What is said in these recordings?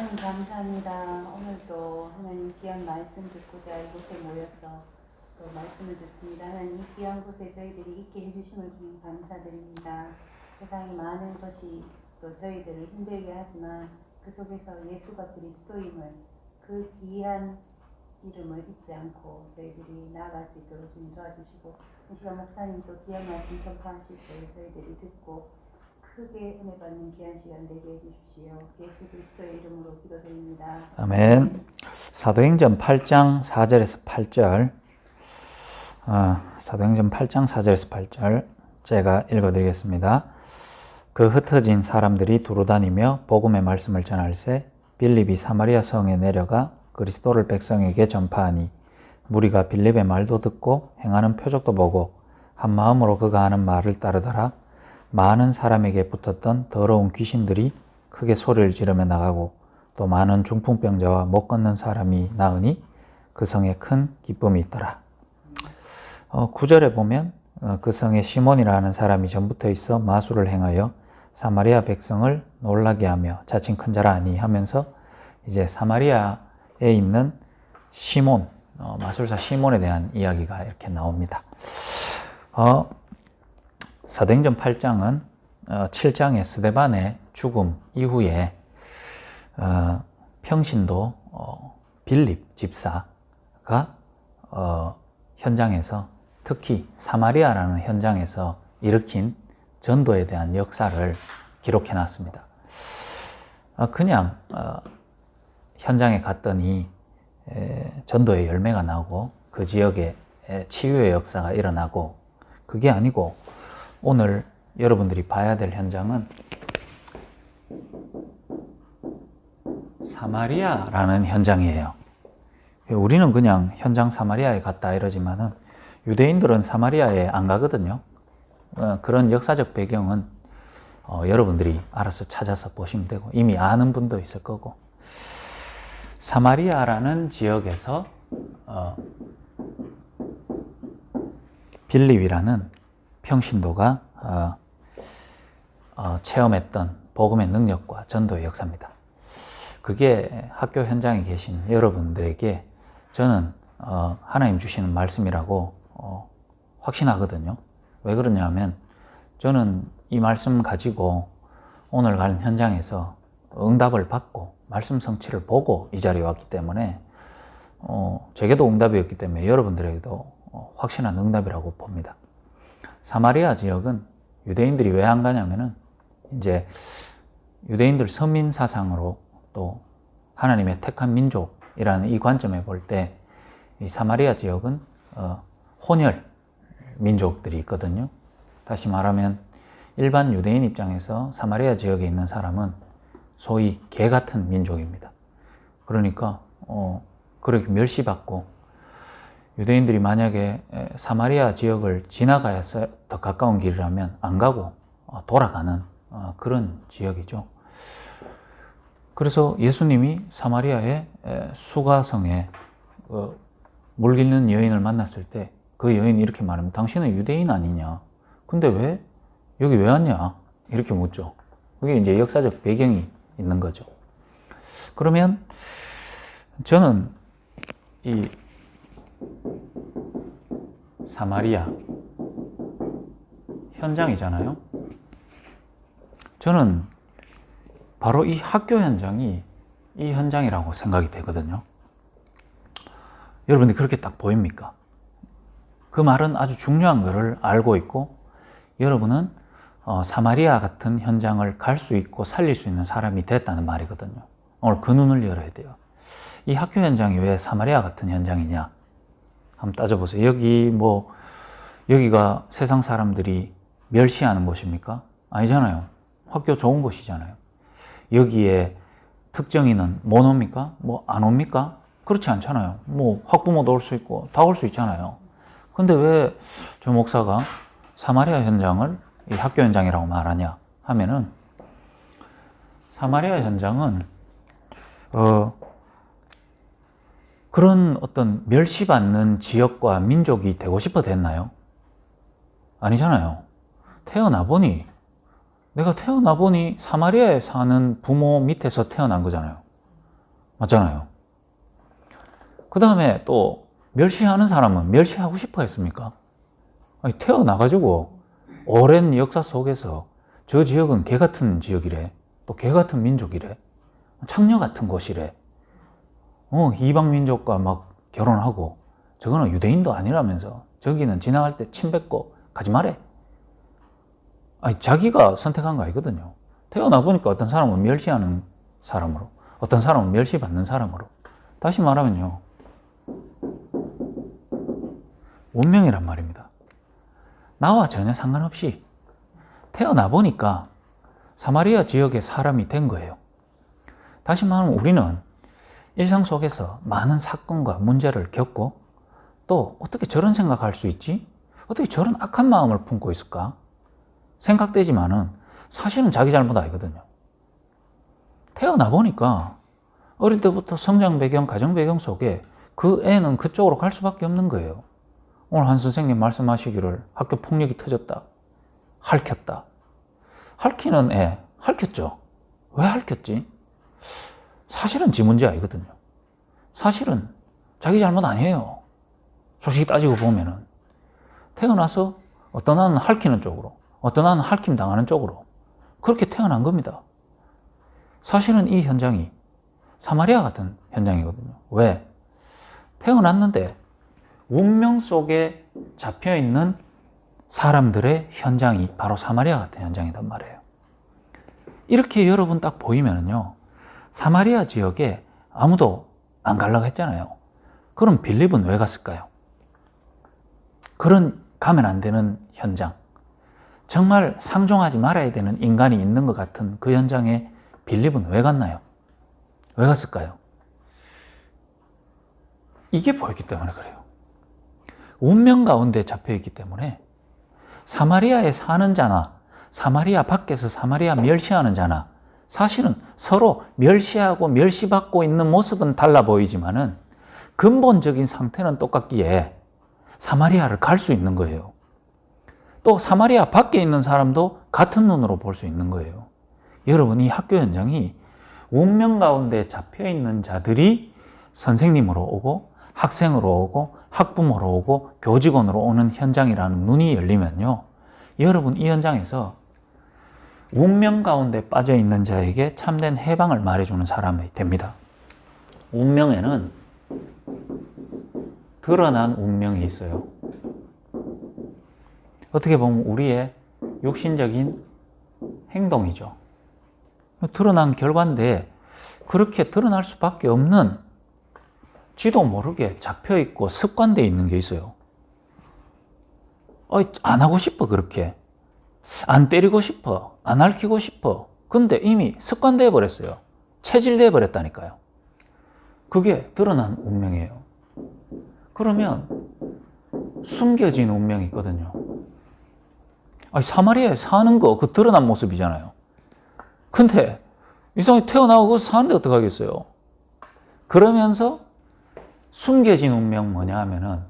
하나님 감사합니다. 오늘도 하나님 귀한 말씀 듣고자 이곳에 모여서 또 말씀을 듣습니다. 하나님 이 귀한 곳에 저희들이 있게 해주심을 주님 감사드립니다. 세상에 많은 것이 또 저희들을 힘들게 하지만 그 속에서 예수가 그리스도임을 그 귀한 이름을 잊지 않고 저희들이 나아갈 수 있도록 주님 도와주시고 이 시간 목사님 또 귀한 말씀 선포하실 때 저희들이 듣고 크게 은혜 받는 귀한 시간 되게 해주십시오. 예수 그리스도의 이름으로 기도드립니다. 아멘. 사도행전 8장 4절에서 8절 사도행전 8장 4절에서 8절 제가 읽어드리겠습니다. 그 흩어진 사람들이 두루 다니며 복음의 말씀을 전할세 빌립이 사마리아 성에 내려가 그리스도를 백성에게 전파하니 무리가 빌립의 말도 듣고 행하는 표적도 보고 한 마음으로 그가 하는 말을 따르더라. 많은 사람에게 붙었던 더러운 귀신들이 크게 소리를 지르며 나가고 또 많은 중풍병자와 못 걷는 사람이 나으니 그 성에 큰 기쁨이 있더라. 9절에 보면 그 성에 시몬이라는 사람이 전부터 있어 마술을 행하여 사마리아 백성을 놀라게 하며 자칭 큰 자라 아니 하면서 이제 사마리아에 있는 시몬, 마술사 시몬에 대한 이야기가 이렇게 나옵니다. 사도행전 8장은 7장의 스데반의 죽음 이후에 평신도 빌립 집사가 현장에서 특히 사마리아라는 현장에서 일으킨 전도에 대한 역사를 기록해 놨습니다. 그냥 현장에 갔더니 전도의 열매가 나고 그 지역에 치유의 역사가 일어나고 그게 아니고 오늘 여러분들이 봐야 될 현장은 사마리아라는 현장이에요. 우리는 그냥 현장 사마리아에 갔다 이러지만은 유대인들은 사마리아에 안 가거든요. 그런 역사적 배경은 여러분들이 알아서 찾아서 보시면 되고 이미 아는 분도 있을 거고 사마리아라는 지역에서 빌립이라는 평신도가 체험했던 복음의 능력과 전도의 역사입니다. 그게 학교 현장에 계신 여러분들에게 저는 하나님 주시는 말씀이라고 확신하거든요. 왜 그러냐면 저는 이 말씀 가지고 오늘 가는 현장에서 응답을 받고 말씀 성취를 보고 이 자리에 왔기 때문에 제게도 응답이었기 때문에 여러분들에게도 확신한 응답이라고 봅니다. 사마리아 지역은 유대인들이 왜 안 가냐면은 이제 유대인들 서민 사상으로 또 하나님의 택한 민족이라는 이 관점에 볼 때 이 사마리아 지역은 혼혈 민족들이 있거든요. 다시 말하면 일반 유대인 입장에서 사마리아 지역에 있는 사람은 소위 개 같은 민족입니다. 그러니까 그렇게 멸시받고 유대인들이 만약에 사마리아 지역을 지나가야 더 가까운 길이라면 안 가고 돌아가는 그런 지역이죠. 그래서 예수님이 사마리아의 수가성에 물 깃는 여인을 만났을 때 그 여인이 이렇게 말합니다. 당신은 유대인 아니냐? 근데 왜 여기 왜 왔냐? 이렇게 묻죠. 그게 이제 역사적 배경이 있는 거죠. 그러면 저는 이 사마리아 현장이잖아요. 저는 바로 이 학교 현장이 이 현장이라고 생각이 되거든요. 여러분들 그렇게 딱 보입니까? 그 말은 아주 중요한 것을 알고 있고 여러분은 사마리아 같은 현장을 갈 수 있고 살릴 수 있는 사람이 됐다는 말이거든요. 오늘 그 눈을 열어야 돼요. 이 학교 현장이 왜 사마리아 같은 현장이냐? 한번 따져보세요. 여기가 세상 사람들이 멸시하는 곳입니까? 아니잖아요. 학교 좋은 곳이잖아요. 여기에 특정인은 못 옵니까? 안 옵니까? 그렇지 않잖아요. 학부모도 올 수 있고 다 올 수 있잖아요. 근데 왜 저 목사가 사마리아 현장을 이 학교 현장이라고 말하냐 하면은 사마리아 현장은 그런 어떤 멸시받는 지역과 민족이 되고 싶어 됐나요? 아니잖아요. 내가 태어나 보니 사마리아에 사는 부모 밑에서 태어난 거잖아요. 맞잖아요. 그 다음에 또 멸시하는 사람은 멸시하고 싶어 했습니까? 아니, 태어나가지고 오랜 역사 속에서 저 지역은 개 같은 지역이래. 또 개 같은 민족이래. 창녀 같은 곳이래. 이방 민족과 막 결혼하고 저거는 유대인도 아니라면서 저기는 지나갈 때 침 뱉고 가지 말래. 아니, 자기가 선택한 거 아니거든요. 태어나 보니까 어떤 사람은 멸시하는 사람으로, 어떤 사람은 멸시받는 사람으로. 다시 말하면요, 운명이란 말입니다. 나와 전혀 상관없이 태어나 보니까 사마리아 지역의 사람이 된 거예요. 다시 말하면 우리는 일상 속에서 많은 사건과 문제를 겪고 또 어떻게 저런 생각할 수 있지? 어떻게 저런 악한 마음을 품고 있을까? 생각되지만은 사실은 자기 잘못 아니거든요. 태어나 보니까 어릴 때부터 성장 배경, 가정 배경 속에 그 애는 그쪽으로 갈 수밖에 없는 거예요. 오늘 한 선생님 말씀하시기를 학교 폭력이 터졌다. 핥혔다. 핥히는 애, 핥혔죠. 왜 핥혔지? 사실은 지 문제 아니거든요. 사실은 자기 잘못 아니에요. 솔직히 따지고 보면은. 태어나서 어떤 하나는 핥히는 쪽으로, 어떤 하나는 핥힘 당하는 쪽으로 그렇게 태어난 겁니다. 사실은 이 현장이 사마리아 같은 현장이거든요. 왜? 태어났는데 운명 속에 잡혀있는 사람들의 현장이 바로 사마리아 같은 현장이란 말이에요. 이렇게 여러분 딱 보이면은요, 사마리아 지역에 아무도 안 가려고 했잖아요. 그럼 빌립은 왜 갔을까요? 그런 가면 안 되는 현장, 정말 상종하지 말아야 되는 인간이 있는 것 같은 그 현장에 빌립은 왜 갔나요? 왜 갔을까요? 이게 보였기 때문에 그래요. 운명 가운데 잡혀있기 때문에 사마리아에 사는 자나 사마리아 밖에서 사마리아 멸시하는 자나 사실은 서로 멸시하고 멸시받고 있는 모습은 달라 보이지만은 근본적인 상태는 똑같기에 사마리아를 갈 수 있는 거예요. 또 사마리아 밖에 있는 사람도 같은 눈으로 볼 수 있는 거예요. 여러분, 이 학교 현장이 운명 가운데 잡혀있는 자들이 선생님으로 오고 학생으로 오고 학부모로 오고 교직원으로 오는 현장이라는 눈이 열리면요, 여러분 이 현장에서 운명 가운데 빠져있는 자에게 참된 해방을 말해주는 사람이 됩니다. 운명에는 드러난 운명이 있어요. 어떻게 보면 우리의 육신적인 행동이죠. 드러난 결과인데 그렇게 드러날 수밖에 없는 지도 모르게 잡혀있고 습관되어 있는 게 있어요. 안 하고 싶어, 그렇게. 안 때리고 싶어. 안 핥히고 싶어. 근데 이미 습관되어 버렸어요. 체질되어 버렸다니까요. 그게 드러난 운명이에요. 그러면 숨겨진 운명이 있거든요. 사마리아에 사는 거, 그 드러난 모습이잖아요. 근데 이상하게 태어나고 사는데 어떡하겠어요? 그러면서 숨겨진 운명 뭐냐 하면은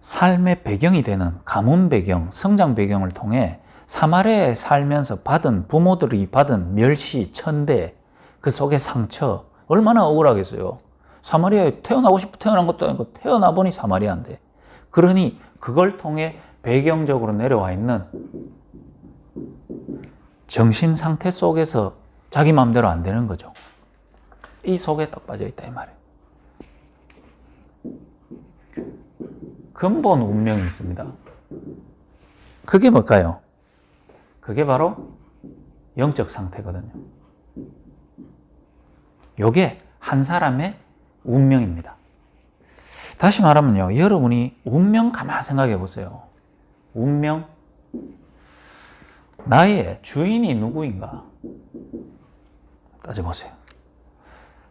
삶의 배경이 되는 가문 배경, 성장 배경을 통해 사마리아에 살면서 받은 부모들이 받은 멸시, 천대, 그 속의 상처 얼마나 억울하겠어요. 사마리아에 태어나고 싶어 태어난 것도 아니고 태어나 보니 사마리아인데, 그러니 그걸 통해 배경적으로 내려와 있는 정신 상태 속에서 자기 마음대로 안 되는 거죠. 이 속에 딱 빠져있다 이 말이에요. 근본 운명이 있습니다. 그게 뭘까요? 그게 바로 영적 상태거든요. 이게 한 사람의 운명입니다. 다시 말하면요, 여러분이 운명 가만히 생각해 보세요. 운명, 나의 주인이 누구인가 따져보세요.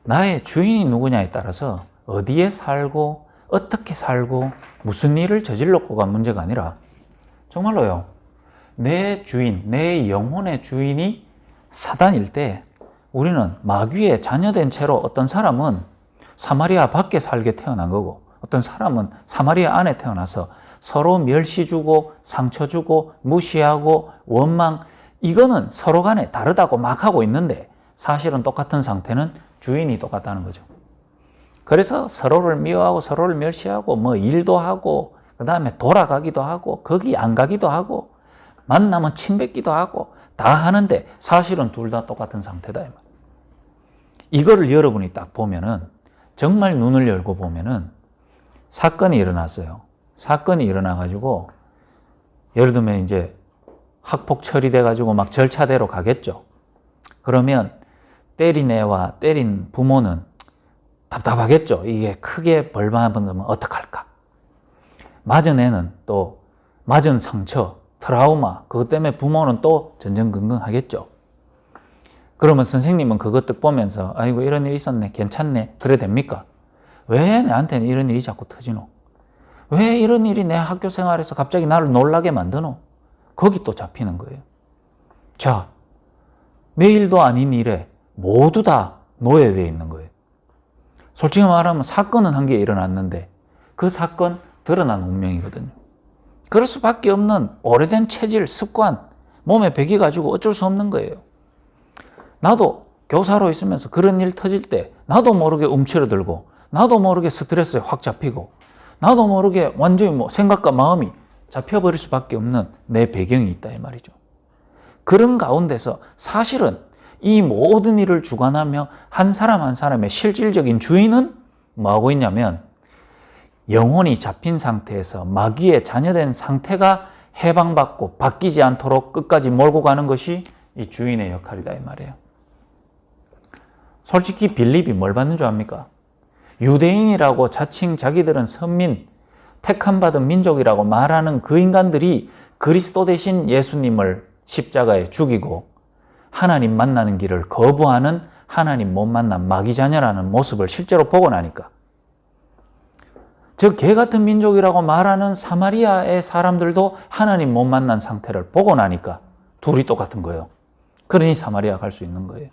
나의 주인이 누구냐에 따라서 어디에 살고 어떻게 살고 무슨 일을 저질렀고가 문제가 아니라 정말로요, 내 주인, 내 영혼의 주인이 사단일 때 우리는 마귀의 자녀된 채로 어떤 사람은 사마리아 밖에 살게 태어난 거고 어떤 사람은 사마리아 안에 태어나서 서로 멸시 주고 상처 주고 무시하고 원망, 이거는 서로 간에 다르다고 막 하고 있는데 사실은 똑같은 상태는 주인이 똑같다는 거죠. 그래서 서로를 미워하고 서로를 멸시하고 뭐 일도 하고 그 다음에 돌아가기도 하고 거기 안 가기도 하고 만나면 침 뱉기도 하고 다 하는데 사실은 둘 다 똑같은 상태다. 이거를 여러분이 딱 보면은 정말 눈을 열고 보면은 사건이 일어났어요. 사건이 일어나가지고 예를 들면 이제 학폭 처리돼가지고 막 절차대로 가겠죠. 그러면 때린 애와 때린 부모는 답답하겠죠. 이게 크게 벌 받으면 어떡할까. 맞은 애는 또 맞은 상처, 트라우마 그것 때문에 부모는 또 전전긍긍하겠죠. 그러면 선생님은 그것 딱 보면서 아이고 이런 일이 있었네 괜찮네 그래 됩니까? 왜 나한테는 이런 일이 자꾸 터지노? 왜 이런 일이 내 학교 생활에서 갑자기 나를 놀라게 만드노? 거기 또 잡히는 거예요. 자, 내 일도 아닌 일에 모두 다 노예되어 있는 거예요. 솔직히 말하면 사건은 한 개 일어났는데 그 사건 드러난 운명이거든요. 그럴 수밖에 없는 오래된 체질, 습관, 몸에 배겨가지고 어쩔 수 없는 거예요. 나도 교사로 있으면서 그런 일 터질 때 나도 모르게 움츠러들고 나도 모르게 스트레스에 확 잡히고 나도 모르게 완전히 뭐 생각과 마음이 잡혀버릴 수밖에 없는 내 배경이 있다 이 말이죠. 그런 가운데서 사실은 이 모든 일을 주관하며 한 사람 한 사람의 실질적인 주인은 뭐하고 있냐면 영혼이 잡힌 상태에서 마귀에 잔여된 상태가 해방받고 바뀌지 않도록 끝까지 몰고 가는 것이 이 주인의 역할이다 이 말이에요. 솔직히 빌립이 뭘 받는 줄 압니까? 유대인이라고 자칭 자기들은 선민, 택함받은 민족이라고 말하는 그 인간들이 그리스도 대신 예수님을 십자가에 죽이고 하나님 만나는 길을 거부하는 하나님 못 만난 마귀 자녀라는 모습을 실제로 보고 나니까 즉 개 같은 민족이라고 말하는 사마리아의 사람들도 하나님 못 만난 상태를 보고 나니까 둘이 똑같은 거예요. 그러니 사마리아 갈 수 있는 거예요.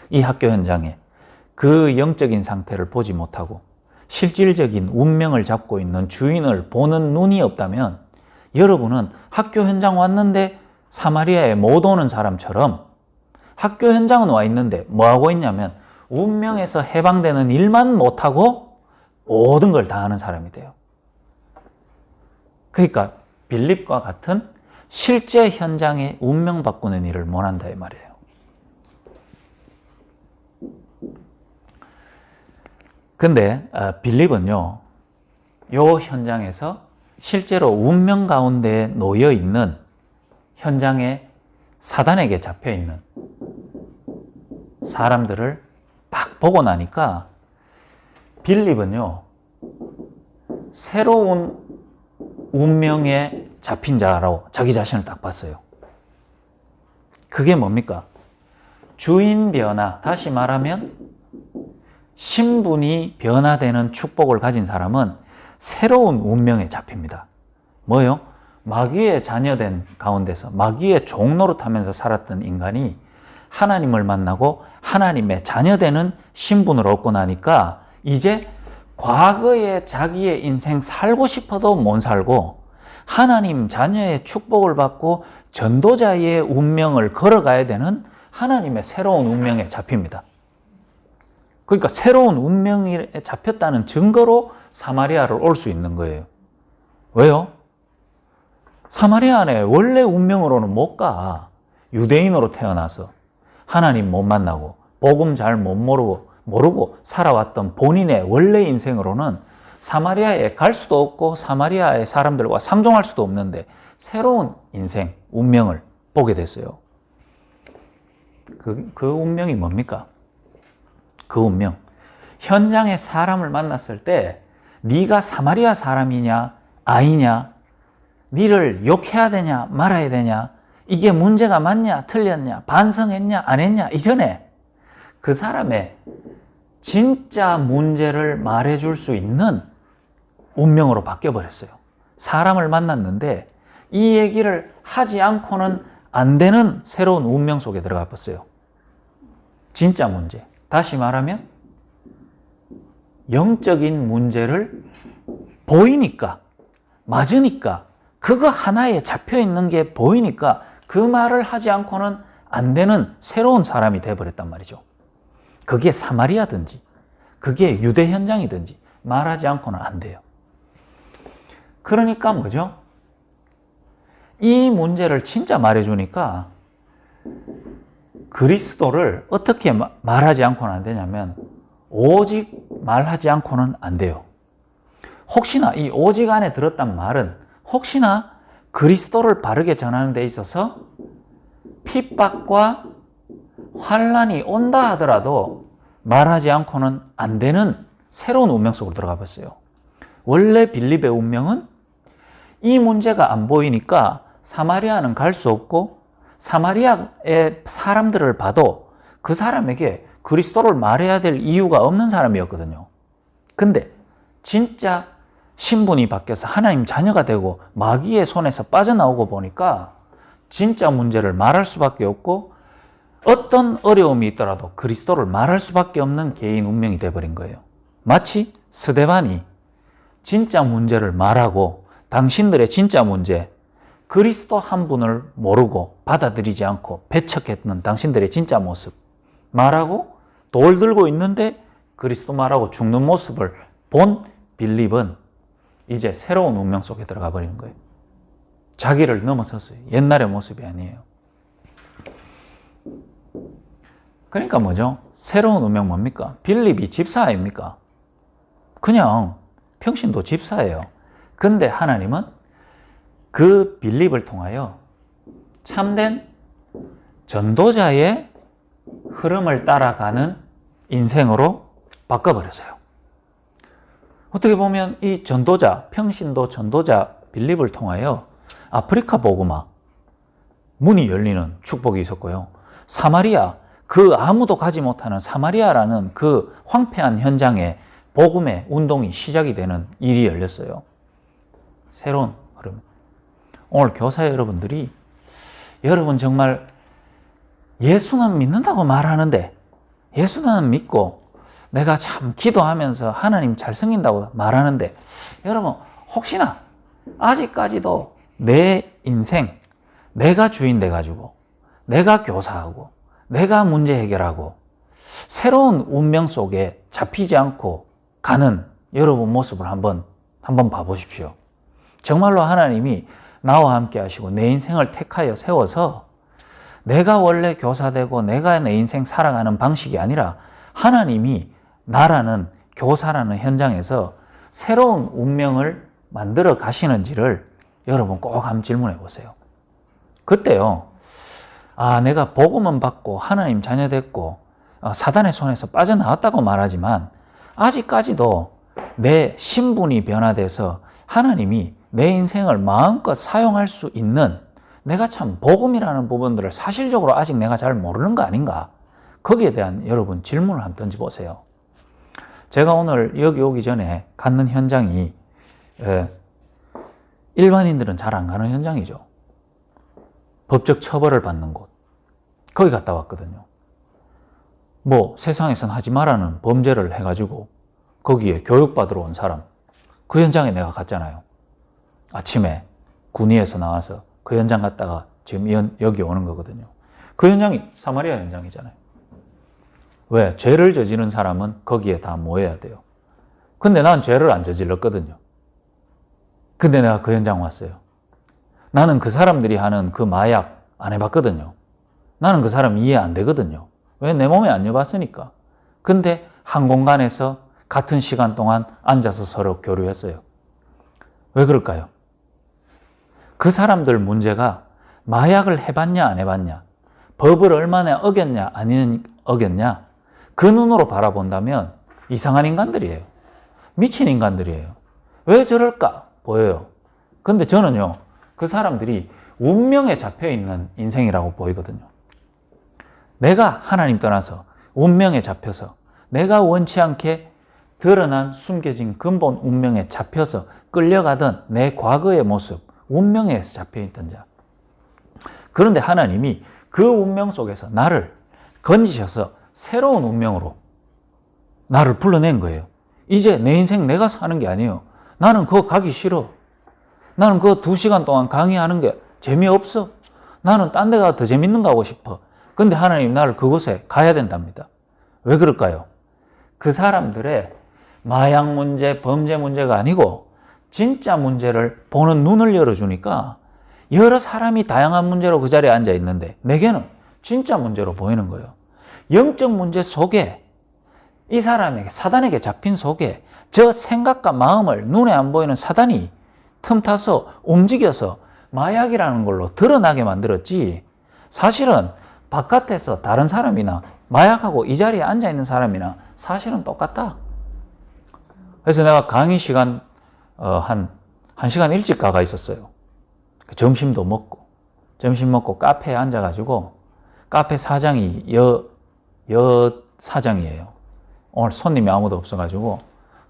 이 학교 현장에 그 영적인 상태를 보지 못하고 실질적인 운명을 잡고 있는 주인을 보는 눈이 없다면 여러분은 학교 현장 왔는데 사마리아에 못 오는 사람처럼 학교 현장은 와 있는데 뭐 하고 있냐면 운명에서 해방되는 일만 못하고 모든 걸 다 하는 사람이 돼요. 그러니까 빌립과 같은 실제 현장에 운명 바꾸는 일을 못한다 이 말이에요. 근데 빌립은요, 요 현장에서 실제로 운명 가운데 놓여 있는 현장에 사단에게 잡혀 있는 사람들을 딱 보고 나니까 빌립은요, 새로운 운명에 잡힌 자라고 자기 자신을 딱 봤어요. 그게 뭡니까? 주인 변화, 다시 말하면 신분이 변화되는 축복을 가진 사람은 새로운 운명에 잡힙니다. 뭐요? 마귀의 자녀된 가운데서 마귀의 종노릇하면서 살았던 인간이 하나님을 만나고 하나님의 자녀되는 신분을 얻고 나니까 이제 과거에 자기의 인생 살고 싶어도 못 살고 하나님 자녀의 축복을 받고 전도자의 운명을 걸어가야 되는 하나님의 새로운 운명에 잡힙니다. 그러니까 새로운 운명에 잡혔다는 증거로 사마리아를 올 수 있는 거예요. 왜요? 사마리아는 원래 운명으로는 못 가. 유대인으로 태어나서 하나님 못 만나고 복음 잘 못 모르고 살아왔던 본인의 원래 인생으로는 사마리아에 갈 수도 없고 사마리아의 사람들과 상종할 수도 없는데 새로운 인생, 운명을 보게 됐어요. 그 운명이 뭡니까? 그 운명. 현장에 사람을 만났을 때 네가 사마리아 사람이냐 아니냐, 네를 욕해야 되냐 말아야 되냐, 이게 문제가 맞냐 틀렸냐 반성했냐 안 했냐 이전에 그 사람의 진짜 문제를 말해줄 수 있는 운명으로 바뀌어버렸어요. 사람을 만났는데 이 얘기를 하지 않고는 안 되는 새로운 운명 속에 들어가 버렸어요. 진짜 문제. 다시 말하면 영적인 문제를 보이니까, 맞으니까, 그거 하나에 잡혀있는 게 보이니까 그 말을 하지 않고는 안 되는 새로운 사람이 돼버렸단 말이죠. 그게 사마리아든지 그게 유대 현장이든지 말하지 않고는 안 돼요. 그러니까 뭐죠? 이 문제를 진짜 말해주니까 그리스도를 어떻게 말하지 않고는 안 되냐면 오직 말하지 않고는 안 돼요. 혹시나 이 오직 안에 들었단 말은 혹시나 그리스도를 바르게 전하는 데 있어서 핍박과 환란이 온다 하더라도 말하지 않고는 안 되는 새로운 운명 속으로 들어가 봤어요. 원래 빌립의 운명은 이 문제가 안 보이니까 사마리아는 갈 수 없고 사마리아의 사람들을 봐도 그 사람에게 그리스도를 말해야 될 이유가 없는 사람이었거든요. 근데 진짜 신분이 바뀌어서 하나님 자녀가 되고 마귀의 손에서 빠져나오고 보니까 진짜 문제를 말할 수밖에 없고 어떤 어려움이 있더라도 그리스도를 말할 수밖에 없는 개인 운명이 되어버린 거예요. 마치 스데반이 진짜 문제를 말하고 당신들의 진짜 문제, 그리스도 한 분을 모르고 받아들이지 않고 배척했던 당신들의 진짜 모습 말하고 돌 들고 있는데 그리스도 말하고 죽는 모습을 본 빌립은 이제 새로운 운명 속에 들어가 버리는 거예요. 자기를 넘어섰어요. 옛날의 모습이 아니에요. 그러니까 뭐죠? 새로운 운명 뭡니까? 빌립이 집사 아닙니까? 그냥 평신도 집사예요. 근데 하나님은 그 빌립을 통하여 참된 전도자의 흐름을 따라가는 인생으로 바꿔버렸어요. 어떻게 보면 이 전도자, 평신도 전도자 빌립을 통하여 아프리카 복음화 문이 열리는 축복이 있었고요. 사마리아, 그 아무도 가지 못하는 사마리아라는 그 황폐한 현장에 복음의 운동이 시작이 되는 일이 열렸어요. 새로운 흐름. 오늘 교사 여러분들이 여러분 정말 예수는 믿는다고 말하는데 예수는 믿고 내가 참 기도하면서 하나님 잘 섬긴다고 말하는데 여러분 혹시나 아직까지도 내 인생 내가 주인 돼가지고 내가 교사하고 내가 문제 해결하고 새로운 운명 속에 잡히지 않고 가는 여러분 모습을 한번 봐보십시오. 정말로 하나님이 나와 함께 하시고 내 인생을 택하여 세워서 내가 원래 교사되고 내가 내 인생 살아가는 방식이 아니라 하나님이 나라는 교사라는 현장에서 새로운 운명을 만들어 가시는지를 여러분 꼭 한번 질문해 보세요. 그때요, 내가 복음은 받고 하나님 자녀 됐고 사단의 손에서 빠져나왔다고 말하지만 아직까지도 내 신분이 변화돼서 하나님이 내 인생을 마음껏 사용할 수 있는 내가 참 복음이라는 부분들을 사실적으로 아직 내가 잘 모르는 거 아닌가? 거기에 대한 여러분 질문을 한번 던져보세요. 제가 오늘 여기 오기 전에 갔는 현장이 일반인들은 잘 안 가는 현장이죠. 법적 처벌을 받는 곳. 거기 갔다 왔거든요. 뭐 세상에선 하지 말라는 범죄를 해가지고 거기에 교육받으러 온 사람. 그 현장에 내가 갔잖아요. 아침에 군위에서 나와서 그 현장 갔다가 지금 여기 오는 거거든요. 그 현장이 사마리아 현장이잖아요. 왜? 죄를 저지른 사람은 거기에 다 모여야 돼요. 근데 난 죄를 안 저질렀거든요. 근데 내가 그 현장 왔어요. 나는 그 사람들이 하는 그 마약 안 해봤거든요. 나는 그 사람 이해 안 되거든요. 왜? 내 몸에 안 해봤으니까. 근데 한 공간에서 같은 시간 동안 앉아서 서로 교류했어요. 왜 그럴까요? 그 사람들 문제가 마약을 해봤냐 안 해봤냐, 법을 얼마나 어겼냐 안 어겼냐, 그 눈으로 바라본다면 이상한 인간들이에요. 미친 인간들이에요. 왜 저럴까 보여요. 근데 저는요, 그 사람들이 운명에 잡혀있는 인생이라고 보이거든요. 내가 하나님 떠나서 운명에 잡혀서 내가 원치 않게 드러난 숨겨진 근본 운명에 잡혀서 끌려가던 내 과거의 모습, 운명에 잡혀있던 자. 그런데 하나님이 그 운명 속에서 나를 건지셔서 새로운 운명으로 나를 불러낸 거예요. 이제 내 인생 내가 사는 게 아니에요. 나는 그거 가기 싫어. 나는 그거 2시간 동안 강의하는 게 재미없어. 나는 딴 데 가서 더 재밌는 거 하고 싶어. 근데 하나님 나를 그곳에 가야 된답니다. 왜 그럴까요? 그 사람들의 마약 문제, 범죄 문제가 아니고 진짜 문제를 보는 눈을 열어주니까 여러 사람이 다양한 문제로 그 자리에 앉아 있는데 내게는 진짜 문제로 보이는 거예요. 영적 문제 속에 이 사람에게, 사단에게 잡힌 속에 저 생각과 마음을 눈에 안 보이는 사단이 틈타서 움직여서 마약이라는 걸로 드러나게 만들었지, 사실은 바깥에서 다른 사람이나 마약하고 이 자리에 앉아있는 사람이나 사실은 똑같다. 그래서 내가 강의 시간 한 1시간 일찍 가가 있었어요. 점심도 먹고, 점심 먹고 카페에 앉아가지고, 카페 사장이 여 사장이에요. 오늘 손님이 아무도 없어가지고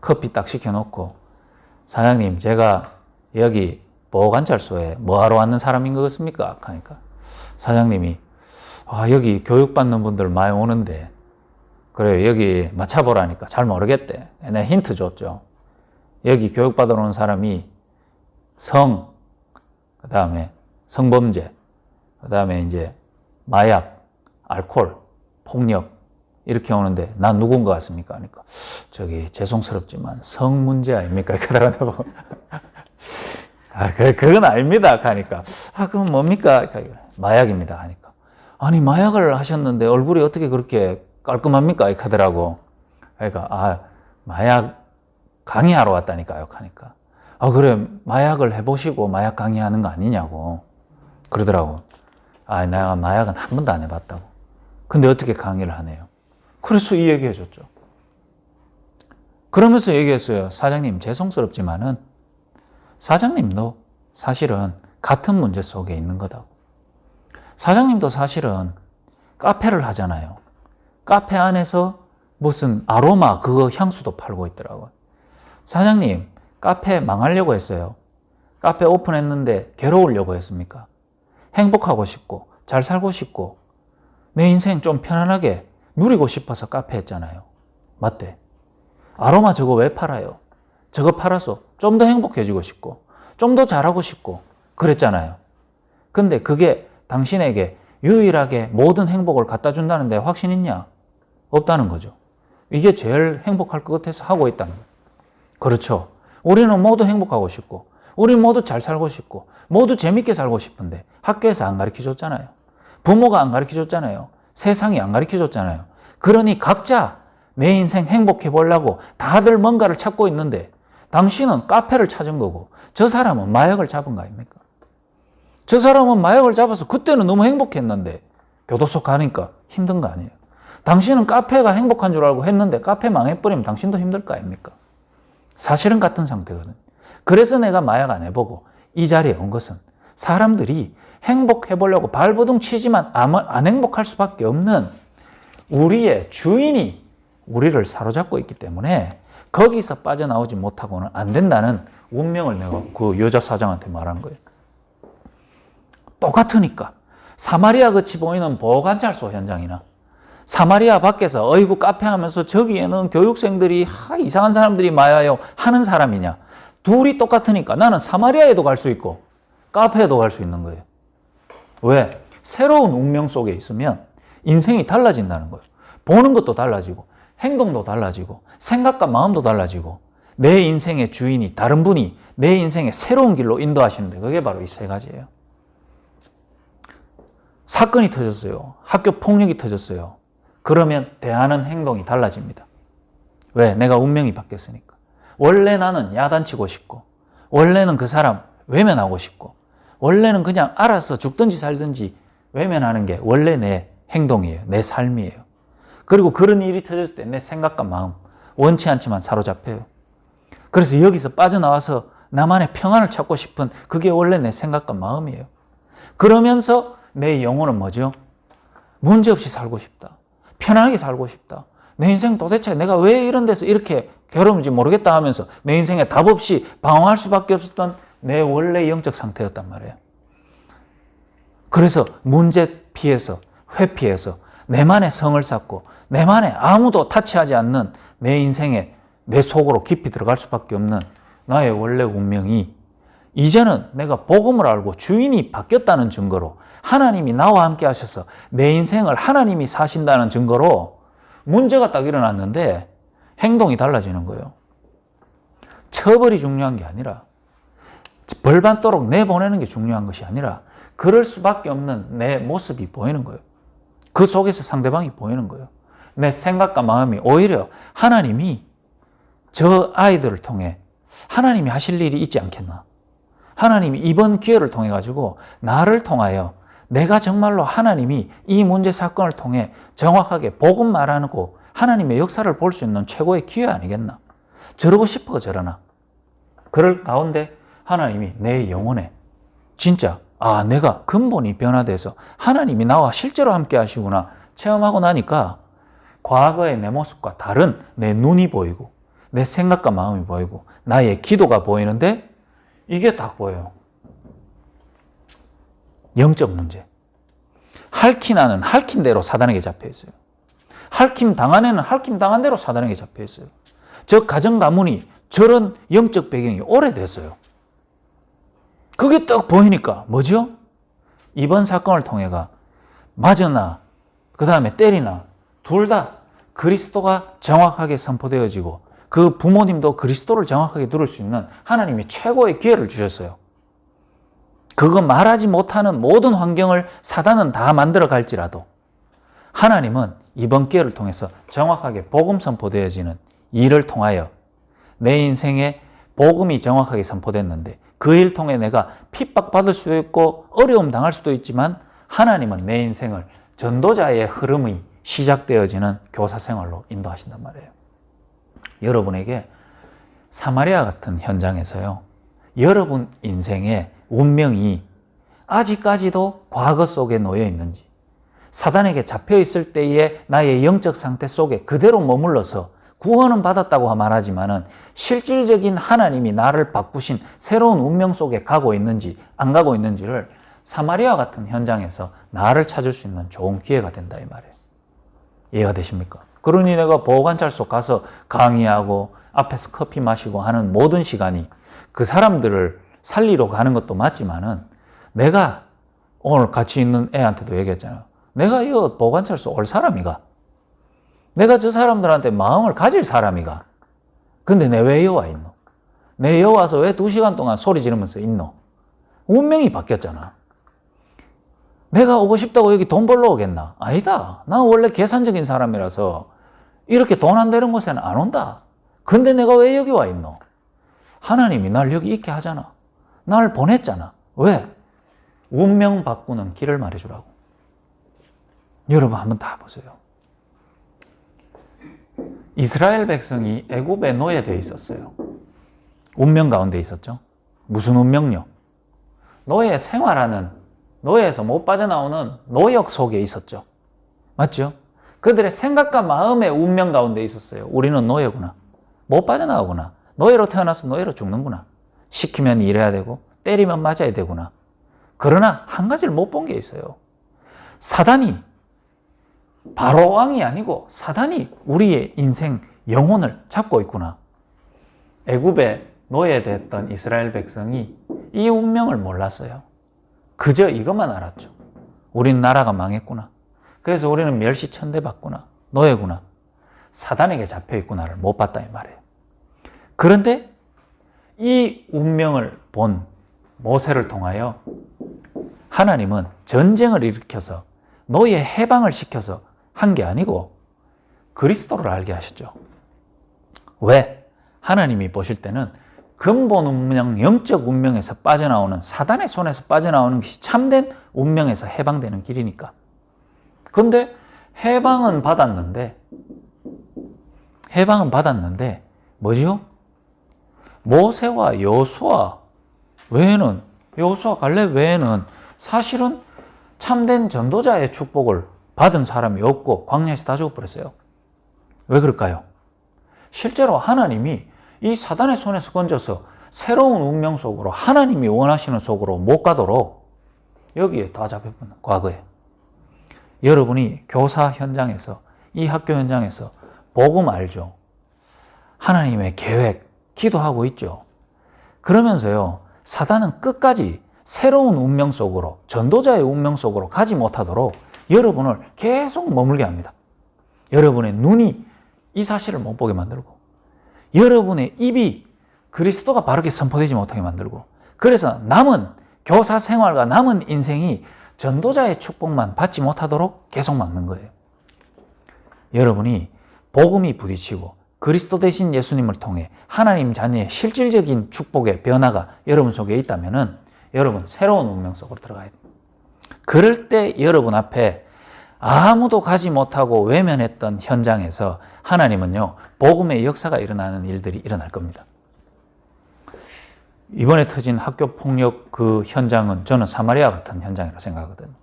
커피 딱 시켜놓고, 사장님 제가 여기 보호관찰소에 뭐하러 왔는 사람인 것 같습니까? 하니까 사장님이 여기 교육받는 분들 많이 오는데 그래 여기 맞춰보라니까 잘 모르겠대. 내가 힌트 줬죠. 여기 교육받으러 오는 사람이 그 다음에 성범죄, 그 다음에 이제 마약, 알코올, 폭력 이렇게 오는데 난 누군 것 같습니까? 그러니까 저기 죄송스럽지만 성 문제 아닙니까? 그러더라고. 그건 아닙니다. 하니까 그건 뭡니까? 마약입니다. 하니까 아니 마약을 하셨는데 얼굴이 어떻게 그렇게 깔끔합니까? 하더라고. 그러니까 마약 강의하러 왔다니까요. 하니까 그래 마약을 해보시고 마약 강의하는 거 아니냐고 그러더라고. 내가 마약은 한 번도 안 해봤다고. 근데 어떻게 강의를 하네요. 그래서 이 얘기 해줬죠. 그러면서 얘기했어요. 사장님 죄송스럽지만은 사장님도 사실은 같은 문제 속에 있는 거다고. 사장님도 사실은 카페를 하잖아요. 카페 안에서 무슨 아로마 그거 향수도 팔고 있더라고요. 사장님 카페 망하려고 했어요. 카페 오픈했는데 괴로우려고 했습니까? 행복하고 싶고 잘 살고 싶고 내 인생 좀 편안하게 누리고 싶어서 카페 했잖아요. 맞대. 아로마 저거 왜 팔아요? 저거 팔아서 좀 더 행복해지고 싶고 좀 더 잘하고 싶고 그랬잖아요. 근데 그게 당신에게 유일하게 모든 행복을 갖다 준다는데 확신 있냐? 없다는 거죠. 이게 제일 행복할 것 같아서 하고 있다는 거예요. 그렇죠. 우리는 모두 행복하고 싶고 우리 모두 잘 살고 싶고 모두 재밌게 살고 싶은데 학교에서 안 가르쳐줬잖아요. 부모가 안 가르쳐줬잖아요. 세상이 안 가르쳐줬잖아요. 그러니 각자 내 인생 행복해 보려고 다들 뭔가를 찾고 있는데 당신은 카페를 찾은 거고 저 사람은 마약을 잡은 거 아닙니까? 저 사람은 마약을 잡아서 그때는 너무 행복했는데 교도소 가니까 힘든 거 아니에요. 당신은 카페가 행복한 줄 알고 했는데 카페 망해버리면 당신도 힘들 거 아닙니까? 사실은 같은 상태거든. 그래서 내가 마약 안 해보고 이 자리에 온 것은 사람들이 행복해 보려고 발버둥 치지만 안 행복할 수밖에 없는 우리의 주인이 우리를 사로잡고 있기 때문에 거기서 빠져나오지 못하고는 안 된다는 운명을 내가 그 여자 사장한테 말한 거예요. 똑같으니까 사마리아 같이 보이는 보호관찰소 현장이나 사마리아 밖에서 어이구 카페 하면서 저기에는 교육생들이 이상한 사람들이 많아요 하는 사람이냐, 둘이 똑같으니까 나는 사마리아에도 갈 수 있고 카페에도 갈 수 있는 거예요. 왜? 새로운 운명 속에 있으면 인생이 달라진다는 거예요. 보는 것도 달라지고 행동도 달라지고 생각과 마음도 달라지고 내 인생의 주인이 다른 분이 내 인생의 새로운 길로 인도하시는데 그게 바로 이 세 가지예요. 사건이 터졌어요. 학교 폭력이 터졌어요. 그러면 대하는 행동이 달라집니다. 왜? 내가 운명이 바뀌었으니까. 원래 나는 야단치고 싶고 원래는 그 사람 외면하고 싶고 원래는 그냥 알아서 죽든지 살든지 외면하는 게 원래 내 행동이에요. 내 삶이에요. 그리고 그런 일이 터졌을 때 내 생각과 마음 원치 않지만 사로잡혀요. 그래서 여기서 빠져나와서 나만의 평안을 찾고 싶은 그게 원래 내 생각과 마음이에요. 그러면서 내 영혼은 뭐죠? 문제없이 살고 싶다. 편안하게 살고 싶다. 내 인생 도대체 내가 왜 이런 데서 이렇게 괴로운지 모르겠다 하면서 내 인생에 답 없이 방황할 수밖에 없었던 내 원래 영적 상태였단 말이에요. 그래서 문제 피해서 회피해서 내만의 성을 쌓고 내만의 아무도 타치하지 않는 내 인생에 내 속으로 깊이 들어갈 수밖에 없는 나의 원래 운명이 이제는 내가 복음을 알고 주인이 바뀌었다는 증거로 하나님이 나와 함께 하셔서 내 인생을 하나님이 사신다는 증거로 문제가 딱 일어났는데 행동이 달라지는 거예요. 처벌이 중요한 게 아니라 벌 받도록 내보내는 게 중요한 것이 아니라 그럴 수밖에 없는 내 모습이 보이는 거예요. 그 속에서 상대방이 보이는 거예요. 내 생각과 마음이 오히려 하나님이 저 아이들을 통해 하나님이 하실 일이 있지 않겠나. 하나님이 이번 기회를 통해 가지고 나를 통하여 내가 정말로 하나님이 이 문제 사건을 통해 정확하게 복음 말하고 하나님의 역사를 볼 수 있는 최고의 기회 아니겠나. 저러고 싶어 저러나. 그럴 가운데 하나님이 내 영혼에 진짜 내가 근본이 변화돼서 하나님이 나와 실제로 함께 하시구나 체험하고 나니까 과거의 내 모습과 다른 내 눈이 보이고 내 생각과 마음이 보이고 나의 기도가 보이는데 이게 딱 보여요. 영적 문제. 핥힌 아는 핥힌 대로 사단에게 잡혀 있어요. 핥힘 당한 애는 핥힘 당한 대로 사단에게 잡혀 있어요. 저 가정 가문이 저런 영적 배경이 오래됐어요. 그게 딱 보이니까 뭐죠? 이번 사건을 통해가 맞으나 그 다음에 때리나 둘 다 그리스도가 정확하게 선포되어지고 그 부모님도 그리스도를 정확하게 누릴 수 있는 하나님이 최고의 기회를 주셨어요. 그거 말하지 못하는 모든 환경을 사단은 다 만들어 갈지라도 하나님은 이번 기회를 통해서 정확하게 복음 선포되어지는 일을 통하여 내 인생에 복음이 정확하게 선포됐는데 그 일 통해 내가 핍박받을 수도 있고 어려움 당할 수도 있지만 하나님은 내 인생을 전도자의 흐름이 시작되어지는 교사 생활로 인도하신단 말이에요. 여러분에게 사마리아 같은 현장에서요. 여러분 인생의 운명이 아직까지도 과거 속에 놓여 있는지 사단에게 잡혀 있을 때의 나의 영적 상태 속에 그대로 머물러서 구원은 받았다고 말하지만은 실질적인 하나님이 나를 바꾸신 새로운 운명 속에 가고 있는지 안 가고 있는지를 사마리아 같은 현장에서 나를 찾을 수 있는 좋은 기회가 된다 이 말이에요. 이해가 되십니까? 그러니 내가 보호관찰소 가서 강의하고 앞에서 커피 마시고 하는 모든 시간이 그 사람들을 살리러 가는 것도 맞지만은 내가 오늘 같이 있는 애한테도 얘기했잖아요. 내가 이 보호관찰소 올 사람이가. 내가 저 사람들한테 마음을 가질 사람이가. 근데 내 왜 여와 있노? 내 여와서 왜 2시간 동안 소리 지르면서 있노? 운명이 바뀌었잖아. 내가 오고 싶다고 여기 돈 벌러 오겠나? 아니다. 난 원래 계산적인 사람이라서 이렇게 돈 안 되는 곳에는 안 온다. 근데 내가 왜 여기 와 있노? 하나님이 날 여기 있게 하잖아. 날 보냈잖아. 왜? 운명 바꾸는 길을 말해주라고. 여러분 한번 다 보세요. 이스라엘 백성이 애굽에 노예되어 있었어요. 운명 가운데 있었죠. 무슨 운명요? 노예 생활하는, 노예에서 못 빠져나오는 노역 속에 있었죠. 맞죠? 그들의 생각과 마음의 운명 가운데 있었어요. 우리는 노예구나. 못 빠져나오구나. 노예로 태어나서 노예로 죽는구나. 시키면 일해야 되고 때리면 맞아야 되구나. 그러나 한 가지를 못 본 게 있어요. 사단이 바로 왕이 아니고 사단이 우리의 인생 영혼을 잡고 있구나. 애굽에 노예됐던 이스라엘 백성이 이 운명을 몰랐어요. 그저 이것만 알았죠. 우린 나라가 망했구나. 그래서 우리는 멸시천대받구나. 노예구나. 사단에게 잡혀있구나를 못 봤다 이 말이에요. 그런데 이 운명을 본 모세를 통하여 하나님은 전쟁을 일으켜서 노예 해방을 시켜서 한 게 아니고 그리스도를 알게 하셨죠. 왜? 하나님이 보실 때는 근본 운명, 영적 운명에서 빠져나오는 사단의 손에서 빠져나오는 것이 참된 운명에서 해방되는 길이니까. 근데 해방은 받았는데 뭐지요? 모세와 여호수아 외에는, 여호수아 갈렙 외에는 사실은 참된 전도자의 축복을 받은 사람이 없고 광야에서 다 죽어버렸어요. 왜 그럴까요? 실제로 하나님이 이 사단의 손에서 건져서 새로운 운명 속으로 하나님이 원하시는 속으로 못 가도록 여기에 다 잡혀버린 과거에. 여러분이 교사 현장에서, 이 학교 현장에서 복음 알죠? 하나님의 계획 기도하고 있죠. 그러면서요, 사단은 끝까지 새로운 운명 속으로, 전도자의 운명 속으로 가지 못하도록 여러분을 계속 머물게 합니다. 여러분의 눈이 이 사실을 못 보게 만들고, 여러분의 입이 그리스도가 바르게 선포되지 못하게 만들고, 그래서 남은 교사 생활과 남은 인생이 전도자의 축복만 받지 못하도록 계속 막는 거예요. 여러분이 복음이 부딪히고 그리스도 대신 예수님을 통해 하나님 자녀의 실질적인 축복의 변화가 여러분 속에 있다면 여러분 새로운 운명 속으로 들어가야 됩니다. 그럴 때 여러분 앞에 아무도 가지 못하고 외면했던 현장에서 하나님은요, 복음의 역사가 일어나는 일들이 일어날 겁니다. 이번에 터진 학교 폭력 그 현장은 저는 사마리아 같은 현장이라고 생각하거든요.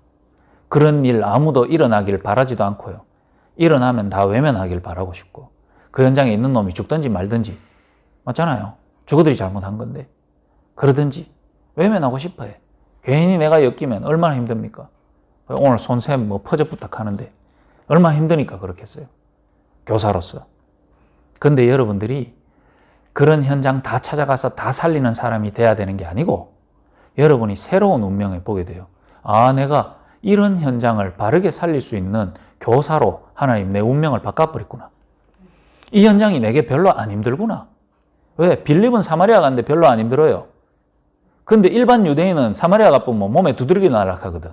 그런 일 아무도 일어나길 바라지도 않고요. 일어나면 다 외면하길 바라고 싶고, 그 현장에 있는 놈이 죽든지 말든지, 맞잖아요. 죽어들이 잘못한 건데, 그러든지 외면하고 싶어요. 괜히 내가 엮이면 얼마나 힘듭니까? 오늘 손쌤 뭐 퍼즐 부탁하는데 얼마나 힘드니까 그렇겠어요. 교사로서. 근데 여러분들이 그런 현장 다 찾아가서 다 살리는 사람이 돼야 되는 게 아니고, 여러분이 새로운 운명을 보게 돼요. 아, 내가 이런 현장을 바르게 살릴 수 있는 교사로 하나님 내 운명을 바꿔버렸구나. 이 현장이 내게 별로 안 힘들구나. 왜? 빌립은 사마리아 갔는데 별로 안 힘들어요. 근데 일반 유대인은 사마리아 가보면 몸에 두드러기 날아가거든.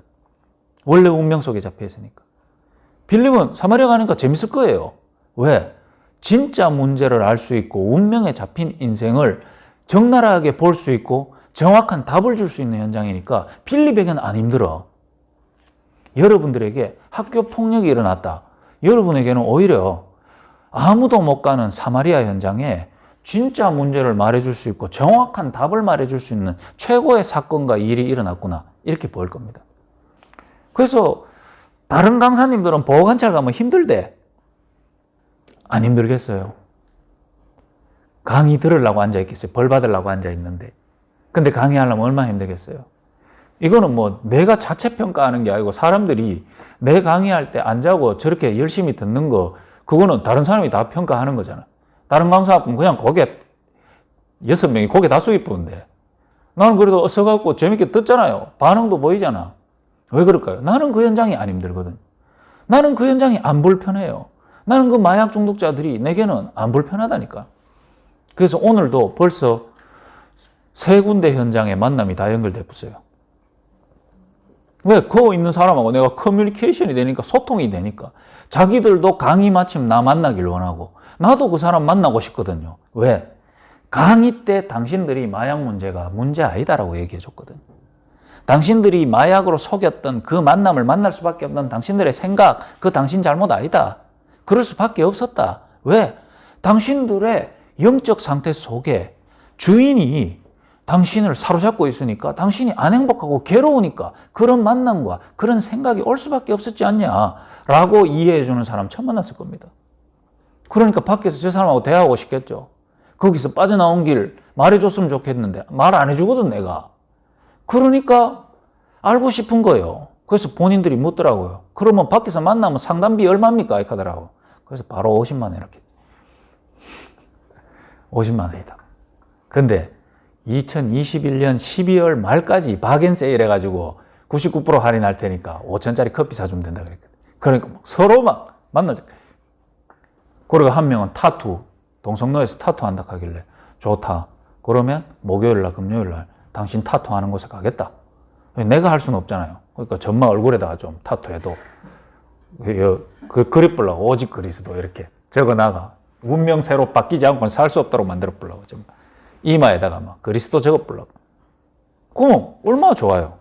원래 운명 속에 잡혀 있으니까. 빌립은 사마리아 가니까 재밌을 거예요. 왜? 진짜 문제를 알 수 있고 운명에 잡힌 인생을 적나라하게 볼 수 있고 정확한 답을 줄 수 있는 현장이니까 빌립에게는 안 힘들어. 여러분들에게 학교 폭력이 일어났다. 여러분에게는 오히려 아무도 못 가는 사마리아 현장에 진짜 문제를 말해줄 수 있고 정확한 답을 말해줄 수 있는 최고의 사건과 일이 일어났구나. 이렇게 보일 겁니다. 그래서 다른 강사님들은 보호관찰 가면 힘들대. 안 힘들겠어요? 강의 들으려고 앉아있겠어요? 벌 받으려고 앉아있는데. 근데 강의하려면 얼마나 힘들겠어요? 이거는 뭐 내가 자체 평가하는 게 아니고 사람들이 내 강의할 때 앉아고 저렇게 열심히 듣는 거, 그거는 다른 사람이 다 평가하는 거잖아. 다른 강사는 그냥 고개 6명이 고개 다 숙일 뿐인데 나는 그래도 써갖고 재밌게 듣잖아요. 반응도 보이잖아. 왜 그럴까요? 나는 그 현장이 안 힘들거든. 나는 그 현장이 안 불편해요. 나는 그 마약 중독자들이 내게는 안 불편하다니까. 그래서 오늘도 벌써 3군데 현장에 만남이 다 연결됐어요. 왜? 거기 있는 사람하고 내가 커뮤니케이션이 되니까, 소통이 되니까. 자기들도 강의 마침 나 만나길 원하고 나도 그 사람 만나고 싶거든요. 왜? 강의 때 당신들이 마약 문제가 문제 아니다라고 얘기해 줬거든요. 당신들이 마약으로 속였던 그 만남을 만날 수밖에 없는 당신들의 생각, 그 당신 잘못 아니다. 그럴 수밖에 없었다. 왜? 당신들의 영적 상태 속에 주인이 당신을 사로잡고 있으니까 당신이 안 행복하고 괴로우니까 그런 만남과 그런 생각이 올 수밖에 없었지 않냐라고 이해해 주는 사람 처음 만났을 겁니다. 그러니까 밖에서 저 사람하고 대화하고 싶겠죠. 거기서 빠져나온 길 말해줬으면 좋겠는데 말 안 해주거든 내가. 그러니까 알고 싶은 거예요. 그래서 본인들이 묻더라고요. 그러면 밖에서 만나면 상담비 얼마입니까? 이렇게 하더라고. 그래서 바로 50만 원 이렇게. 50만 원이다. 근데 2021년 12월 말까지 바겐세일 해가지고 99% 할인할 테니까 5천짜리 커피 사주면 된다 그랬거든. 그러니까 서로 막 만나자. 그리고 한 명은 타투, 동성로에서 타투 한다 하길래 좋다. 그러면 목요일날 금요일날 당신 타투하는 곳에 가겠다. 내가 할 수는 없잖아요. 그러니까 전마 얼굴에다가 좀 타투해도 그립보려고 오직 그리스도 이렇게 적어나가. 운명 새로 바뀌지 않고는 살 수 없도록 만들어보려고. 이마에다가 막 그리스도 적어보려고. 그럼 얼마나 좋아요.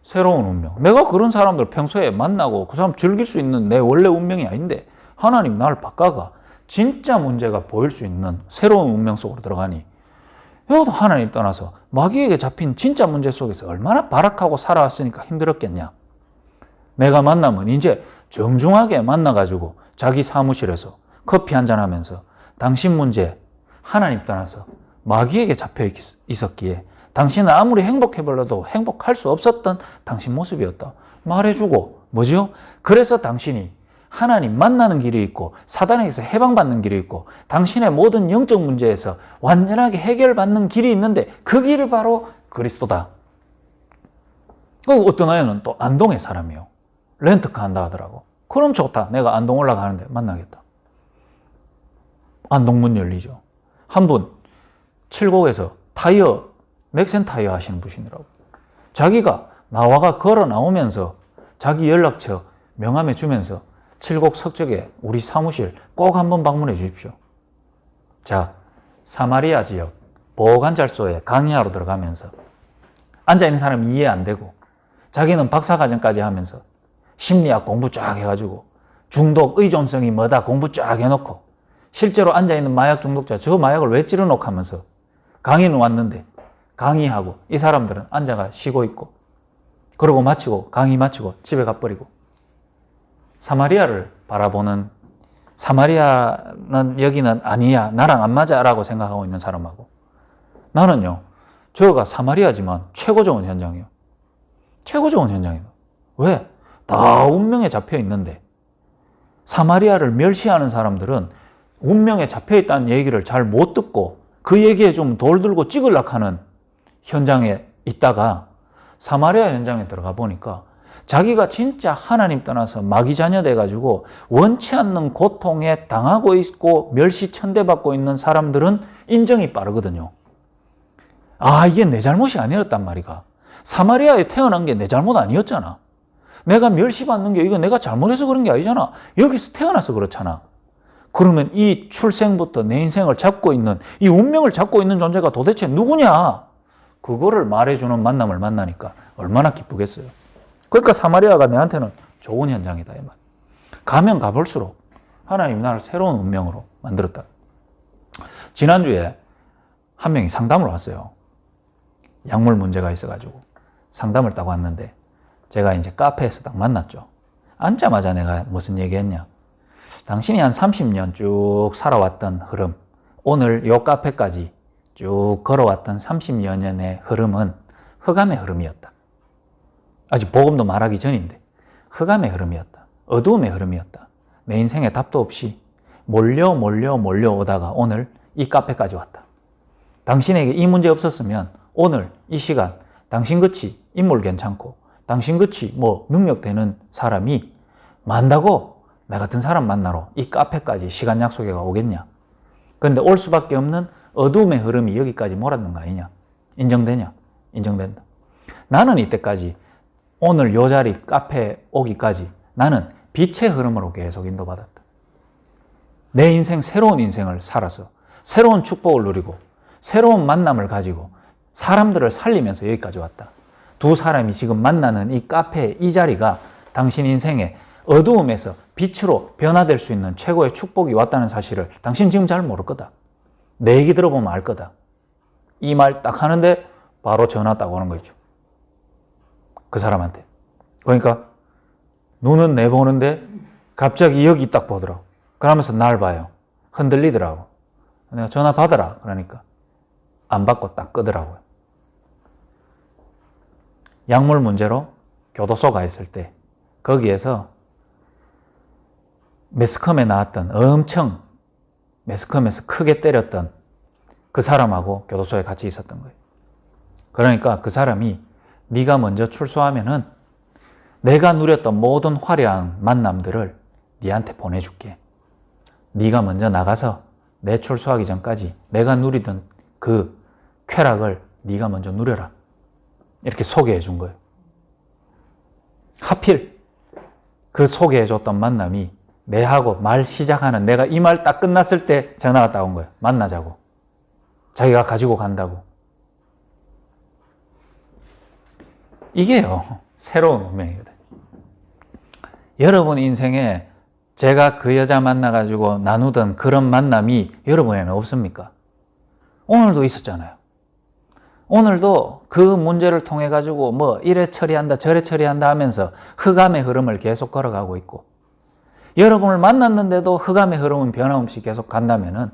새로운 운명. 내가 그런 사람들 평소에 만나고 그 사람 즐길 수 있는 내 원래 운명이 아닌데 하나님 나를 바꿔가 진짜 문제가 보일 수 있는 새로운 운명 속으로 들어가니, 이것도 하나님 떠나서 마귀에게 잡힌 진짜 문제 속에서 얼마나 발악하고 살아왔으니까 힘들었겠냐. 내가 만나면 이제 정중하게 만나가지고 자기 사무실에서 커피 한잔 하면서 당신 문제 하나님 떠나서 마귀에게 잡혀 있었기에 당신은 아무리 행복해보려도 행복할 수 없었던 당신 모습이었다. 말해주고, 뭐죠? 그래서 당신이 하나님 만나는 길이 있고 사단에게서 해방받는 길이 있고 당신의 모든 영적 문제에서 완전하게 해결받는 길이 있는데 그 길을 바로 그리스도다. 어떤 아이는 또 안동의 사람이요. 렌트카 한다 하더라고. 그럼 좋다. 내가 안동 올라가는데 만나겠다. 안동 문 열리죠. 한 분, 칠곡에서 타이어, 넥센 타이어 하시는 분이더라고. 자기가 나와가 걸어 나오면서 자기 연락처 명함해 주면서 칠곡 석적에 우리 사무실 꼭 한번 방문해 주십시오. 자, 사마리아 지역 보호관찰소에 강의하러 들어가면서 앉아있는 사람이 이해 안 되고 자기는 박사과정까지 하면서 심리학 공부 쫙 해가지고 중독 의존성이 뭐다 공부 쫙 해놓고 실제로 앉아있는 마약 중독자 저 마약을 왜 찌르놓고 하면서 강의는 왔는데 강의하고 이 사람들은 앉아가 쉬고 있고 그러고 마치고 강의 마치고 집에 가버리고 사마리아를 바라보는 사마리아는 여기는 아니야 나랑 안 맞아 라고 생각하고 있는 사람하고 나는요 저가 사마리아지만 최고 좋은 현장이에요. 최고 좋은 현장이에요. 왜? 다 운명에 잡혀 있는데 사마리아를 멸시하는 사람들은 운명에 잡혀 있다는 얘기를 잘 못 듣고 그 얘기에 좀 돌 들고 찍으려고 하는 현장에 있다가 사마리아 현장에 들어가 보니까 자기가 진짜 하나님 떠나서 마귀 자녀 돼가지고 원치 않는 고통에 당하고 있고 멸시 천대받고 있는 사람들은 인정이 빠르거든요. 아, 이게 내 잘못이 아니었단 말이가. 사마리아에 태어난 게 내 잘못 아니었잖아. 내가 멸시받는 게 이거 내가 잘못해서 그런 게 아니잖아. 여기서 태어나서 그렇잖아. 그러면 이 출생부터 내 인생을 잡고 있는 이 운명을 잡고 있는 존재가 도대체 누구냐? 그거를 말해주는 만남을 만나니까 얼마나 기쁘겠어요. 그러니까 사마리아가 내한테는 좋은 현장이다 이 말. 가면 가볼수록 하나님 나를 새로운 운명으로 만들었다. 지난주에 한 명이 상담을 왔어요. 약물 문제가 있어가지고 상담을 딱 왔는데 제가 이제 카페에서 딱 만났죠. 앉자마자 내가 무슨 얘기했냐. 당신이 한 30년 쭉 살아왔던 흐름, 오늘 요 카페까지 쭉 걸어왔던 30여 년의 흐름은 흑암의 흐름이었다. 아직 복음도 말하기 전인데 흑암의 흐름이었다. 어두움의 흐름이었다. 내 인생에 답도 없이 몰려오다가 오늘 이 카페까지 왔다. 당신에게 이 문제 없었으면 오늘 이 시간 당신같이 인물 괜찮고 당신같이 뭐 능력되는 사람이 많다고 나 같은 사람 만나러 이 카페까지 시간 약속해가 오겠냐. 그런데 올 수밖에 없는 어두움의 흐름이 여기까지 몰았는 거 아니냐. 인정되냐? 인정된다. 나는 이때까지 오늘 요 자리 카페 오기까지 나는 빛의 흐름으로 계속 인도받았다. 내 인생 새로운 인생을 살아서 새로운 축복을 누리고 새로운 만남을 가지고 사람들을 살리면서 여기까지 왔다. 두 사람이 지금 만나는 이 카페 이 자리가 당신 인생의 어두움에서 빛으로 변화될 수 있는 최고의 축복이 왔다는 사실을 당신 지금 잘 모를 거다. 내 얘기 들어보면 알 거다. 이 말 딱 하는데 바로 전화 딱 오는 거 있죠. 그 사람한테. 그러니까 눈은 내보는데 갑자기 여기 딱 보더라고. 그러면서 날 봐요. 흔들리더라고. 내가 전화 받아라. 그러니까 안 받고 딱 끄더라고요. 약물 문제로 교도소 가 있을 때 거기에서 매스컴에 나왔던 엄청 매스컴에서 크게 때렸던 그 사람하고 교도소에 같이 있었던 거예요. 그러니까 그 사람이 네가 먼저 출소하면은 내가 누렸던 모든 화려한 만남들을 네한테 보내줄게. 네가 먼저 나가서 내 출소하기 전까지 내가 누리던 그 쾌락을 네가 먼저 누려라. 이렇게 소개해 준 거예요. 하필 그 소개해 줬던 만남이 내하고 말 시작하는 내가 이 말 딱 끝났을 때 전화가 딱 온 거예요. 만나자고. 자기가 가지고 간다고. 이게요. 새로운 운명이거든. 여러분 인생에 제가 그 여자 만나가지고 나누던 그런 만남이 여러분에는 없습니까? 오늘도 있었잖아요. 오늘도 그 문제를 통해 가지고 뭐 이래 처리한다 저래 처리한다 하면서 흑암의 흐름을 계속 걸어가고 있고 여러분을 만났는데도 흑암의 흐름은 변함없이 계속 간다면은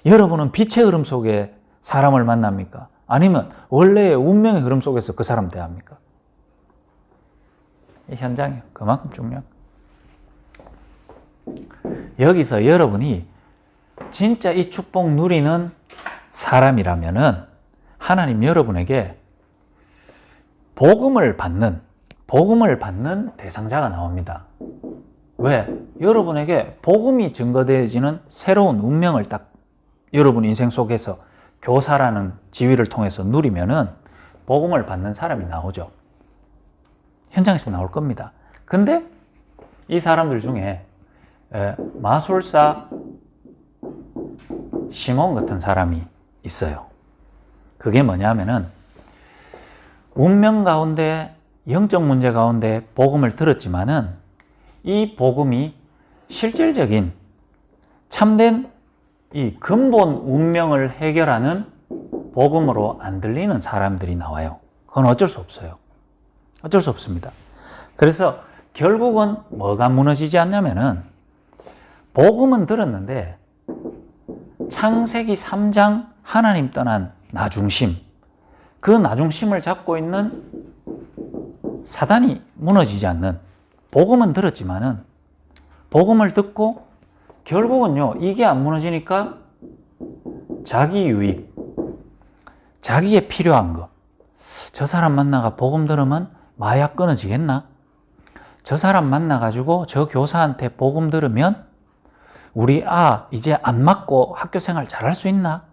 여러분은 빛의 흐름 속에 사람을 만납니까? 아니면 원래의 운명의 흐름 속에서 그 사람 대합니까? 이 현장이 그만큼 중요한 여기서 여러분이 진짜 이 축복 누리는 사람이라면은 하나님 여러분에게 복음을 받는 대상자가 나옵니다. 왜? 여러분에게 복음이 증거되어지는 새로운 운명을 딱 여러분 인생 속에서 교사라는 지위를 통해서 누리면은 복음을 받는 사람이 나오죠. 현장에서 나올 겁니다. 근데 이 사람들 중에 마술사 시몬 같은 사람이 있어요. 그게 뭐냐면은 운명 가운데 영적 문제 가운데 복음을 들었지만은 이 복음이 실질적인 참된 이 근본 운명을 해결하는 복음으로 안 들리는 사람들이 나와요. 그건 어쩔 수 없어요. 어쩔 수 없습니다. 그래서 결국은 뭐가 무너지지 않냐면은 복음은 들었는데 창세기 3장 하나님 떠난 나중심, 그 나중심을 잡고 있는 사단이 무너지지 않는, 복음은 들었지만은 복음을 듣고 결국은요 이게 안 무너지니까 자기 유익, 자기에 필요한 거, 저 사람 만나가 복음 들으면 마약 끊어지겠나? 저 사람 만나가지고 저 교사한테 복음 들으면 우리 이제 안 맞고 학교 생활 잘할 수 있나?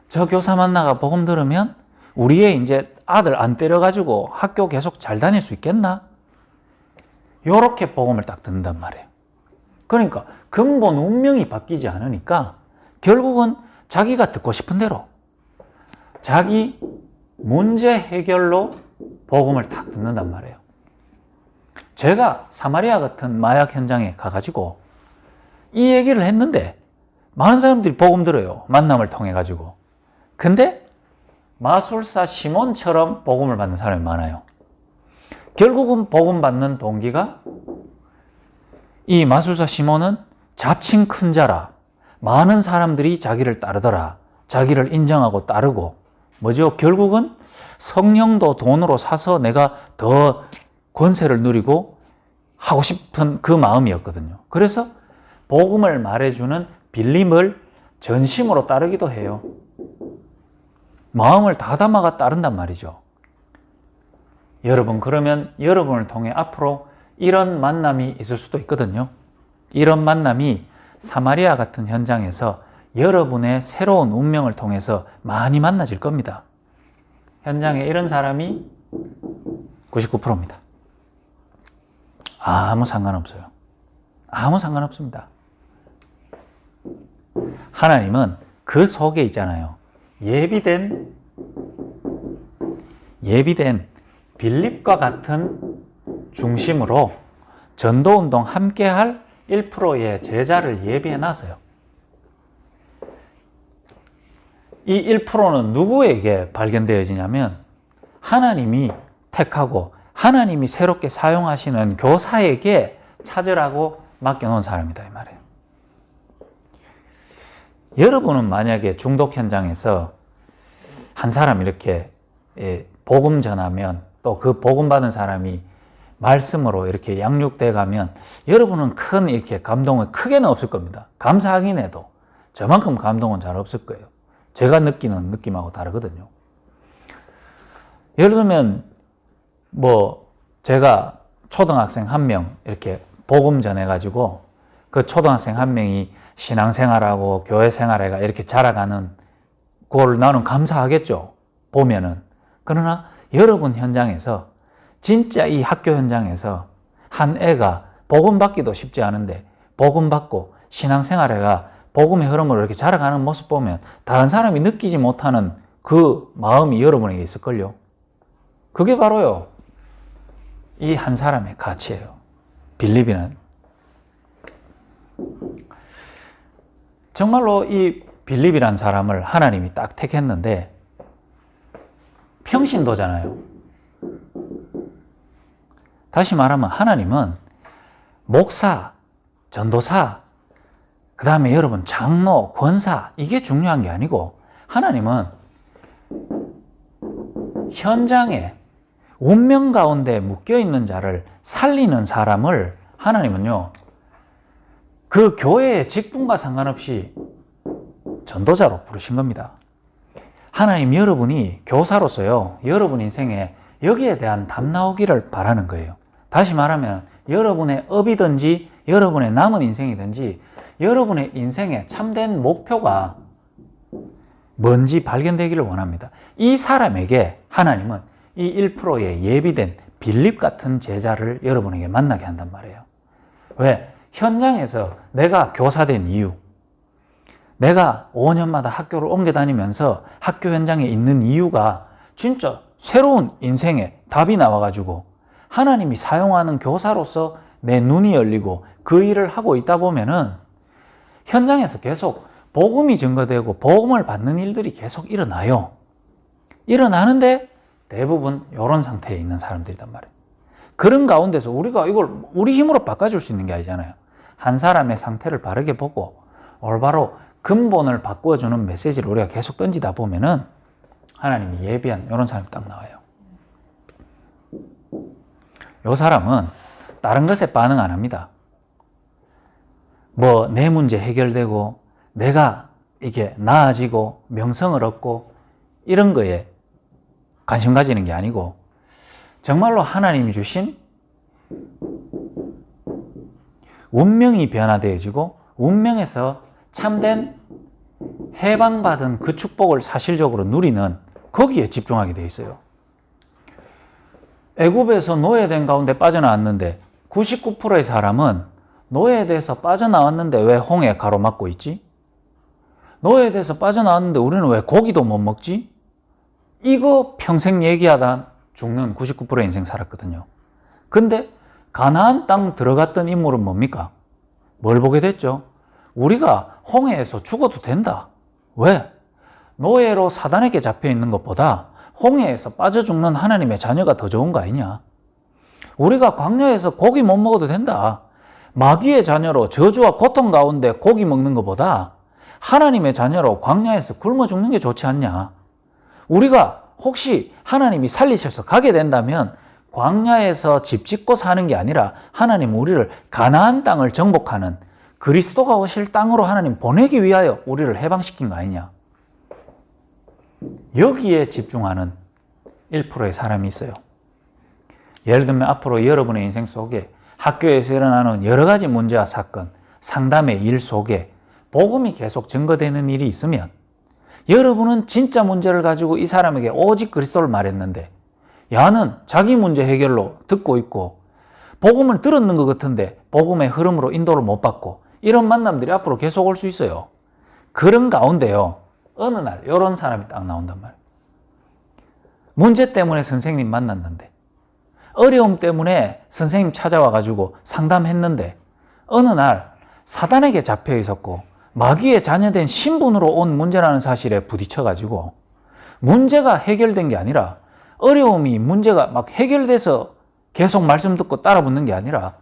저 교사 만나가 복음 들으면 우리 애 이제 아들 안 때려가지고 학교 계속 잘 다닐 수 있겠나? 요렇게 복음을 딱 듣는단 말이에요. 그러니까 근본 운명이 바뀌지 않으니까 결국은 자기가 듣고 싶은 대로 자기 문제 해결로 복음을 딱 듣는단 말이에요. 제가 사마리아 같은 마약 현장에 가가지고 이 얘기를 했는데 많은 사람들이 복음 들어요. 만남을 통해 가지고. 근데 마술사 시몬처럼 복음을 받는 사람이 많아요. 결국은 복음 받는 동기가 이 마술사 시몬은 자칭 큰 자라, 많은 사람들이 자기를 따르더라, 자기를 인정하고 따르고, 뭐죠? 결국은 성령도 돈으로 사서 내가 더 권세를 누리고 하고 싶은 그 마음이었거든요. 그래서 복음을 말해주는 빌림을 전심으로 따르기도 해요. 마음을 다 담아가 따른단 말이죠. 여러분, 그러면 여러분을 통해 앞으로 이런 만남이 있을 수도 있거든요. 이런 만남이 사마리아 같은 현장에서 여러분의 새로운 운명을 통해서 많이 만나질 겁니다. 현장에 이런 사람이 99%입니다. 아무 상관없어요. 아무 상관없습니다. 하나님은 그 속에 있잖아요. 예비된 빌립과 같은 중심으로 전도운동 함께할 1%의 제자를 예비해 놨어요. 이 1%는 누구에게 발견되어지냐면 하나님이 택하고 하나님이 새롭게 사용하시는 교사에게 찾으라고 맡겨놓은 사람이다 이 말이에요. 여러분은 만약에 중독 현장에서 한 사람 이렇게 복음 전하면 또 그 복음 받은 사람이 말씀으로 이렇게 양육돼 가면 여러분은 큰 이렇게 감동은 크게는 없을 겁니다. 감사하긴 해도 저만큼 감동은 잘 없을 거예요. 제가 느끼는 느낌하고 다르거든요. 예를 들면 제가 초등학생 한 명 이렇게 복음 전해가지고 그 초등학생 한 명이 신앙생활하고 교회 생활해가 이렇게 자라가는 그걸 나는 감사하겠죠. 보면은. 그러나 여러분 현장에서 진짜 이 학교 현장에서 한 애가 복음 받기도 쉽지 않은데 복음 받고 신앙생활해가 복음의 흐름으로 이렇게 자라가는 모습 보면 다른 사람이 느끼지 못하는 그 마음이 여러분에게 있을걸요. 그게 바로요. 이 한 사람의 가치예요. 빌립이는. 정말로 이 빌립이란 사람을 하나님이 딱 택했는데 평신도잖아요. 다시 말하면 하나님은 목사, 전도사, 그 다음에 여러분 장로, 권사 이게 중요한 게 아니고 하나님은 현장에 운명 가운데 묶여있는 자를 살리는 사람을 하나님은요 그 교회의 직분과 상관없이 전도자로 부르신 겁니다. 하나님 여러분이 교사로서요, 여러분 인생에 여기에 대한 답 나오기를 바라는 거예요. 다시 말하면 여러분의 업이든지 여러분의 남은 인생이든지 여러분의 인생의 참된 목표가 뭔지 발견되기를 원합니다. 이 사람에게 하나님은 이 1%의 예비된 빌립 같은 제자를 여러분에게 만나게 한단 말이에요. 왜? 현장에서 내가 교사된 이유, 내가 5년마다 학교를 옮겨 다니면서 학교 현장에 있는 이유가 진짜 새로운 인생에 답이 나와가지고 하나님이 사용하는 교사로서 내 눈이 열리고 그 일을 하고 있다 보면은 현장에서 계속 복음이 증거되고 복음을 받는 일들이 계속 일어나요. 일어나는데 대부분 이런 상태에 있는 사람들이란 말이에요. 그런 가운데서 우리가 이걸 우리 힘으로 바꿔줄 수 있는 게 아니잖아요. 한 사람의 상태를 바르게 보고 올바로 근본을 바꿔주는 메시지를 우리가 계속 던지다 보면은 하나님이 예비한 이런 사람이 딱 나와요. 이 사람은 다른 것에 반응 안 합니다. 뭐 내 문제 해결되고 내가 이게 나아지고 명성을 얻고 이런 거에 관심 가지는 게 아니고 정말로 하나님이 주신 운명이 변화되어지고 운명에서 참된 해방받은 그 축복을 사실적으로 누리는 거기에 집중하게 돼 있어요. 애굽에서 노예된 가운데 빠져나왔는데 99%의 사람은 노예돼서 빠져나왔는데 왜 홍해 가로막고 있지? 노예돼서 빠져나왔는데 우리는 왜 고기도 못 먹지? 이거 평생 얘기하다 죽는 99%의 인생 살았거든요. 근데 가나안 땅 들어갔던 인물은 뭡니까? 뭘 보게 됐죠? 우리가 홍해에서 죽어도 된다. 왜? 노예로 사단에게 잡혀 있는 것보다 홍해에서 빠져 죽는 하나님의 자녀가 더 좋은 거 아니냐? 우리가 광야에서 고기 못 먹어도 된다. 마귀의 자녀로 저주와 고통 가운데 고기 먹는 것보다 하나님의 자녀로 광야에서 굶어 죽는 게 좋지 않냐? 우리가 혹시 하나님이 살리셔서 가게 된다면 광야에서 집 짓고 사는 게 아니라 하나님 우리를 가나안 땅을 정복하는 그리스도가 오실 땅으로 하나님 보내기 위하여 우리를 해방시킨 거 아니냐? 여기에 집중하는 1%의 사람이 있어요. 예를 들면 앞으로 여러분의 인생 속에 학교에서 일어나는 여러 가지 문제와 사건, 상담의 일 속에 복음이 계속 증거되는 일이 있으면 여러분은 진짜 문제를 가지고 이 사람에게 오직 그리스도를 말했는데 야는 자기 문제 해결로 듣고 있고 복음을 들었는 것 같은데 복음의 흐름으로 인도를 못 받고 이런 만남들이 앞으로 계속 올 수 있어요. 그런 가운데요. 어느 날 이런 사람이 딱 나온단 말이에요. 문제 때문에 선생님 만났는데 어려움 때문에 선생님 찾아와가지고 상담했는데 어느 날 사단에게 잡혀 있었고 마귀의 자녀된 신분으로 온 문제라는 사실에 부딪혀가지고 문제가 해결된 게 아니라 어려움이 문제가 막 해결돼서 계속 말씀 듣고 따라붙는 게 아니라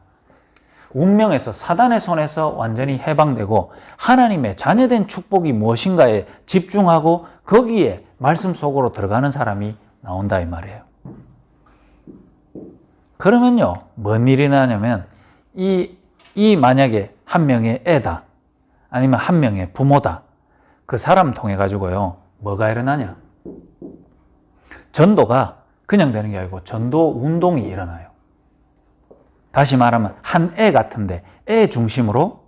운명에서 사단의 손에서 완전히 해방되고 하나님의 자녀된 축복이 무엇인가에 집중하고 거기에 말씀 속으로 들어가는 사람이 나온다 이 말이에요. 그러면요, 뭔 일이 나냐면 이 만약에 한 명의 애다 아니면 한 명의 부모다 그 사람 통해 가지고요 뭐가 일어나냐? 전도가 그냥 되는 게 아니고 전도 운동이 일어나요. 다시 말하면 한 애 같은데 애 중심으로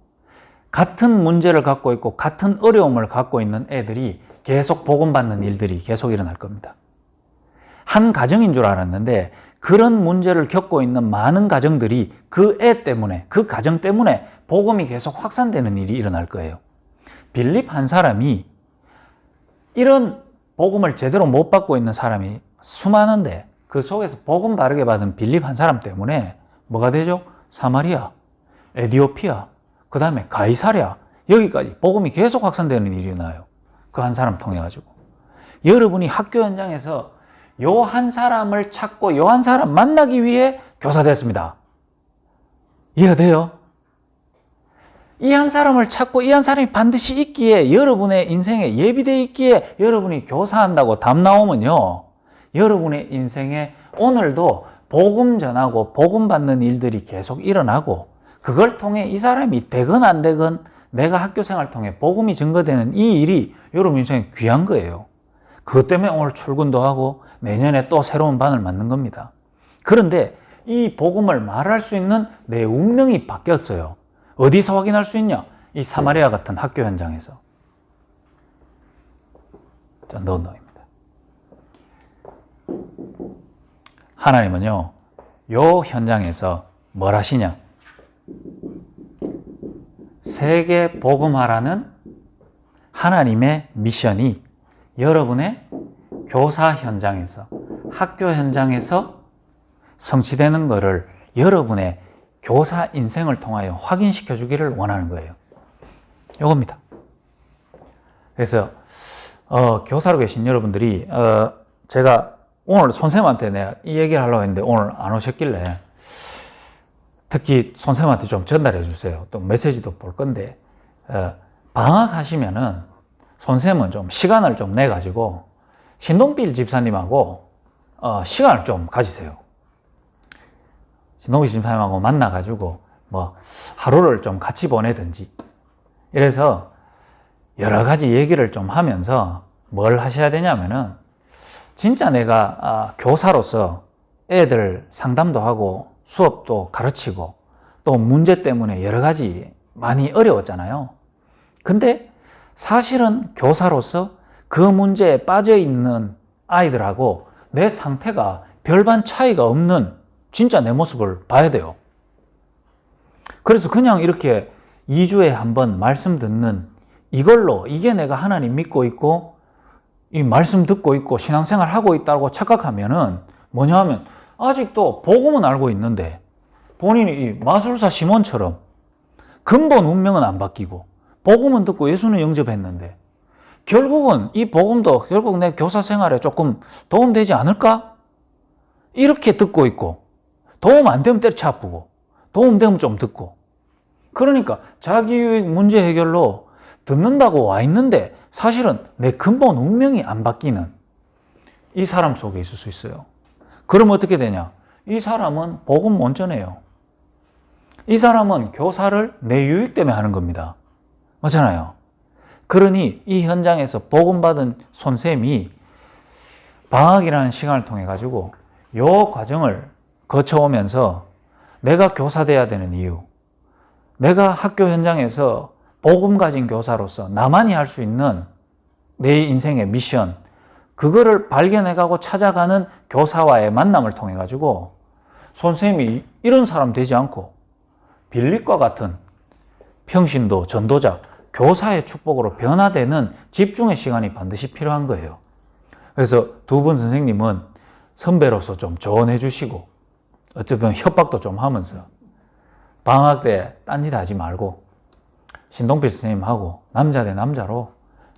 같은 문제를 갖고 있고 같은 어려움을 갖고 있는 애들이 계속 복음받는 일들이 계속 일어날 겁니다. 한 가정인 줄 알았는데 그런 문제를 겪고 있는 많은 가정들이 그 애 때문에 그 가정 때문에 복음이 계속 확산되는 일이 일어날 거예요. 빌립 한 사람이 이런 복음을 제대로 못 받고 있는 사람이 수많은데 그 속에서 복음 바르게 받은 빌립 한 사람 때문에 뭐가 되죠? 사마리아, 에디오피아, 그 다음에 가이사랴 여기까지 복음이 계속 확산되는 일이 일어나요. 그 한 사람 통해 가지고 여러분이 학교 현장에서 요 한 사람을 찾고 요 한 사람 만나기 위해 교사 됐습니다. 이해가 돼요? 이 한 사람을 찾고 이 한 사람이 반드시 있기에 여러분의 인생에 예비되어 있기에 여러분이 교사한다고 답 나오면요 여러분의 인생에 오늘도 복음 전하고 복음 받는 일들이 계속 일어나고 그걸 통해 이 사람이 되건 안 되건 내가 학교 생활 통해 복음이 증거되는 이 일이 여러분 인생에 귀한 거예요. 그것 때문에 오늘 출근도 하고 내년에 또 새로운 반을 만든 겁니다. 그런데 이 복음을 말할 수 있는 내 운명이 바뀌었어요. 어디서 확인할 수 있냐? 이 사마리아 같은 학교 현장에서. 전도운동입니다. 하나님은요, 요 현장에서 뭘 하시냐? 세계 복음화라는 하나님의 미션이 여러분의 교사 현장에서, 학교 현장에서 성취되는 것을 여러분의 교사 인생을 통하여 확인시켜 주기를 원하는 거예요. 이겁니다. 그래서 교사로 계신 여러분들이 제가 오늘 선생님한테 내가 이 얘기를 하려고 했는데 오늘 안 오셨길래 특히 선생님한테 좀 전달해 주세요. 또 메시지도 볼 건데 방학하시면은 선생님은 좀 시간을 좀 내 가지고 신동필 집사님하고 시간을 좀 가지세요. 신동필 집사님하고 만나 가지고 뭐 하루를 좀 같이 보내든지 이래서 여러 가지 얘기를 좀 하면서 뭘 하셔야 되냐면은 진짜 내가 교사로서 애들 상담도 하고 수업도 가르치고 또 문제 때문에 여러 가지 많이 어려웠잖아요. 근데 사실은 교사로서 그 문제에 빠져 있는 아이들하고 내 상태가 별반 차이가 없는 진짜 내 모습을 봐야 돼요. 그래서 그냥 이렇게 2주에 한 번 말씀 듣는 이걸로 이게 내가 하나님 믿고 있고 이 말씀 듣고 있고 신앙생활 하고 있다고 착각하면은 뭐냐 하면 아직도 복음은 알고 있는데 본인이 이 마술사 시몬처럼 근본 운명은 안 바뀌고 복음은 듣고 예수는 영접했는데 결국은 이 복음도 결국 내 교사 생활에 조금 도움되지 않을까? 이렇게 듣고 있고 도움 안 되면 때려쳐 아프고 도움 되면 좀 듣고 그러니까 자기유익 문제 해결로 듣는다고 와 있는데 사실은 내 근본 운명이 안 바뀌는 이 사람 속에 있을 수 있어요. 그럼 어떻게 되냐? 이 사람은 복음 못 전해요. 이 사람은 교사를 내 유익 때문에 하는 겁니다. 맞잖아요. 그러니 이 현장에서 복음 받은 선생님이 방학이라는 시간을 통해 가지고 요 과정을 거쳐오면서 내가 교사 돼야 되는 이유, 내가 학교 현장에서 복음 가진 교사로서 나만이 할 수 있는 내 인생의 미션, 그거를 발견해가고 찾아가는 교사와의 만남을 통해 가지고 선생님이 이런 사람 되지 않고 빌립과 같은 평신도, 전도자, 교사의 축복으로 변화되는 집중의 시간이 반드시 필요한 거예요. 그래서 두 분 선생님은 선배로서 좀 조언해 주시고 어쨌든 협박도 좀 하면서 방학 때 딴짓 하지 말고 신동필 선생님하고 남자 대 남자로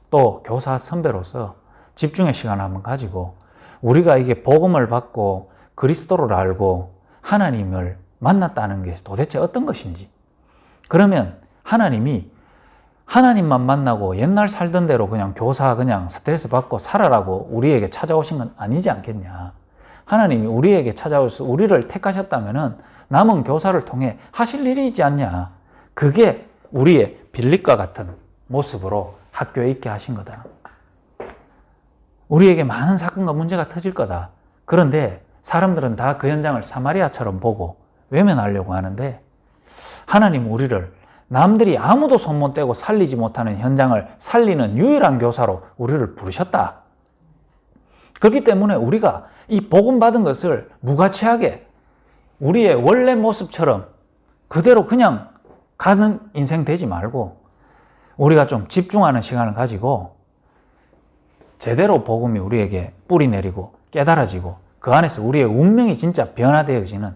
또 교사 선배로서 집중의 시간을 한번 가지고 우리가 이게 복음을 받고 그리스도를 알고 하나님을 만났다는 게 도대체 어떤 것인지 그러면 하나님이 하나님만 만나고 옛날 살던 대로 그냥 교사 그냥 스트레스 받고 살아라고 우리에게 찾아오신 건 아니지 않겠냐. 하나님이 우리에게 찾아오셔서 우리를 택하셨다면 남은 교사를 통해 하실 일이 있지 않냐. 그게 우리의 빌립과 같은 모습으로 학교에 있게 하신 거다. 우리에게 많은 사건과 문제가 터질 거다. 그런데 사람들은 다 그 현장을 사마리아처럼 보고 외면하려고 하는데 하나님 우리를 남들이 아무도 손 못 대고 살리지 못하는 현장을 살리는 유일한 교사로 우리를 부르셨다. 그렇기 때문에 우리가 이 복음 받은 것을 무가치하게 우리의 원래 모습처럼 그대로 그냥 가는 인생 되지 말고 우리가 좀 집중하는 시간을 가지고 제대로 복음이 우리에게 뿌리 내리고 깨달아지고 그 안에서 우리의 운명이 진짜 변화되어지는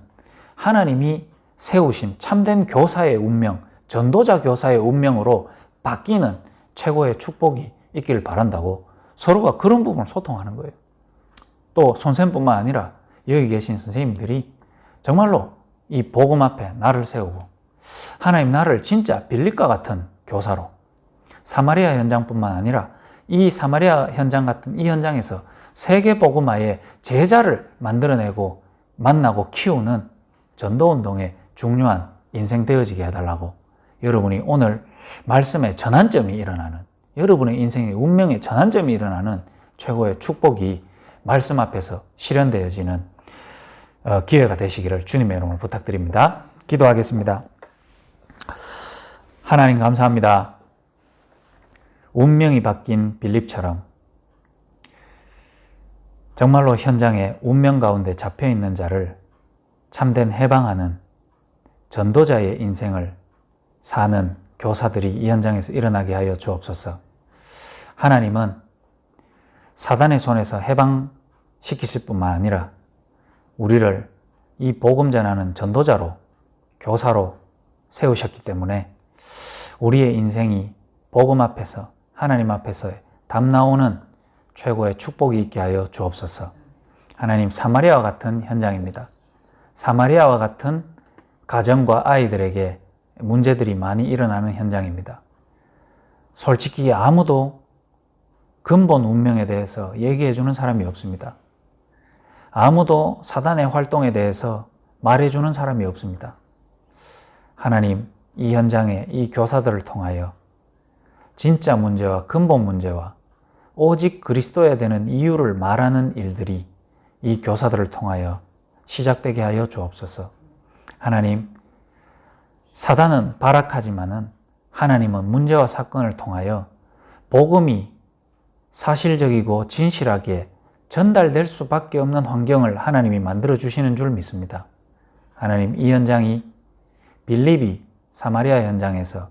하나님이 세우신 참된 교사의 운명, 전도자 교사의 운명으로 바뀌는 최고의 축복이 있기를 바란다고 서로가 그런 부분을 소통하는 거예요. 또 선생님뿐만 아니라 여기 계신 선생님들이 정말로 이 복음 앞에 나를 세우고 하나님 나를 진짜 빌립과 같은 교사로 사마리아 현장뿐만 아니라 이 사마리아 현장 같은 이 현장에서 세계 복음화의 제자를 만들어내고 만나고 키우는 전도운동의 중요한 인생 되어지게 해달라고 여러분이 오늘 말씀의 전환점이 일어나는 여러분의 인생의 운명의 전환점이 일어나는 최고의 축복이 말씀 앞에서 실현되어지는 기회가 되시기를 주님의 이름으로 부탁드립니다. 기도하겠습니다. 하나님 감사합니다. 운명이 바뀐 빌립처럼 정말로 현장에 운명 가운데 잡혀있는 자를 참된 해방하는 전도자의 인생을 사는 교사들이 이 현장에서 일어나게 하여 주옵소서. 하나님은 사단의 손에서 해방시키실 뿐만 아니라 우리를 이 복음 전하는 전도자로, 교사로 세우셨기 때문에 우리의 인생이 복음 앞에서, 하나님 앞에서 답 나오는 최고의 축복이 있게 하여 주옵소서. 하나님, 사마리아와 같은 현장입니다. 사마리아와 같은 가정과 아이들에게 문제들이 많이 일어나는 현장입니다. 솔직히 아무도 근본 운명에 대해서 얘기해 주는 사람이 없습니다. 아무도 사단의 활동에 대해서 말해 주는 사람이 없습니다. 하나님, 이 현장에 이 교사들을 통하여 진짜 문제와 근본 문제와 오직 그리스도여야 되는 이유를 말하는 일들이 이 교사들을 통하여 시작되게 하여 주옵소서. 하나님, 사단은 발악하지만은 하나님은 문제와 사건을 통하여 복음이 사실적이고 진실하게 전달될 수밖에 없는 환경을 하나님이 만들어 주시는 줄 믿습니다. 하나님, 이 현장이 빌립이 사마리아 현장에서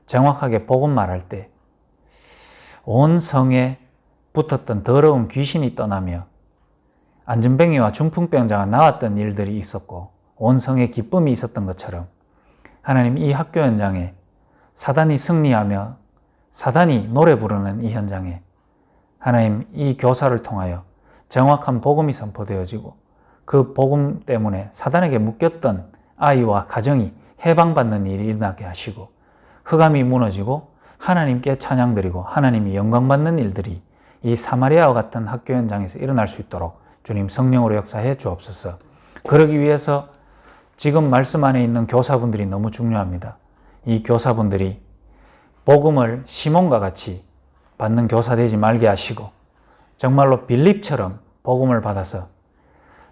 정확하게 복음 말할 때 온 성에 붙었던 더러운 귀신이 떠나며 안전뱅이와 중풍병자가 나왔던 일들이 있었고 온 성에 기쁨이 있었던 것처럼 하나님, 이 학교 현장에 사단이 승리하며 사단이 노래 부르는 이 현장에 하나님, 이 교사를 통하여 정확한 복음이 선포되어지고 그 복음 때문에 사단에게 묶였던 아이와 가정이 해방받는 일이 일어나게 하시고 흑암이 무너지고 하나님께 찬양드리고 하나님이 영광받는 일들이 이 사마리아와 같은 학교 현장에서 일어날 수 있도록 주님 성령으로 역사해 주옵소서. 그러기 위해서 지금 말씀 안에 있는 교사분들이 너무 중요합니다. 이 교사분들이 복음을 시몬과 같이 받는 교사 되지 말게 하시고 정말로 빌립처럼 복음을 받아서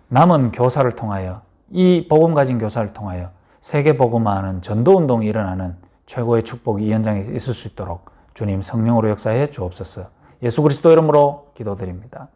남은 교사를 통하여 이 복음 가진 교사를 통하여 세계 복음화하는 전도운동이 일어나는 최고의 축복이 이 현장에 있을 수 있도록 주님 성령으로 역사해 주옵소서. 예수 그리스도 이름으로 기도드립니다.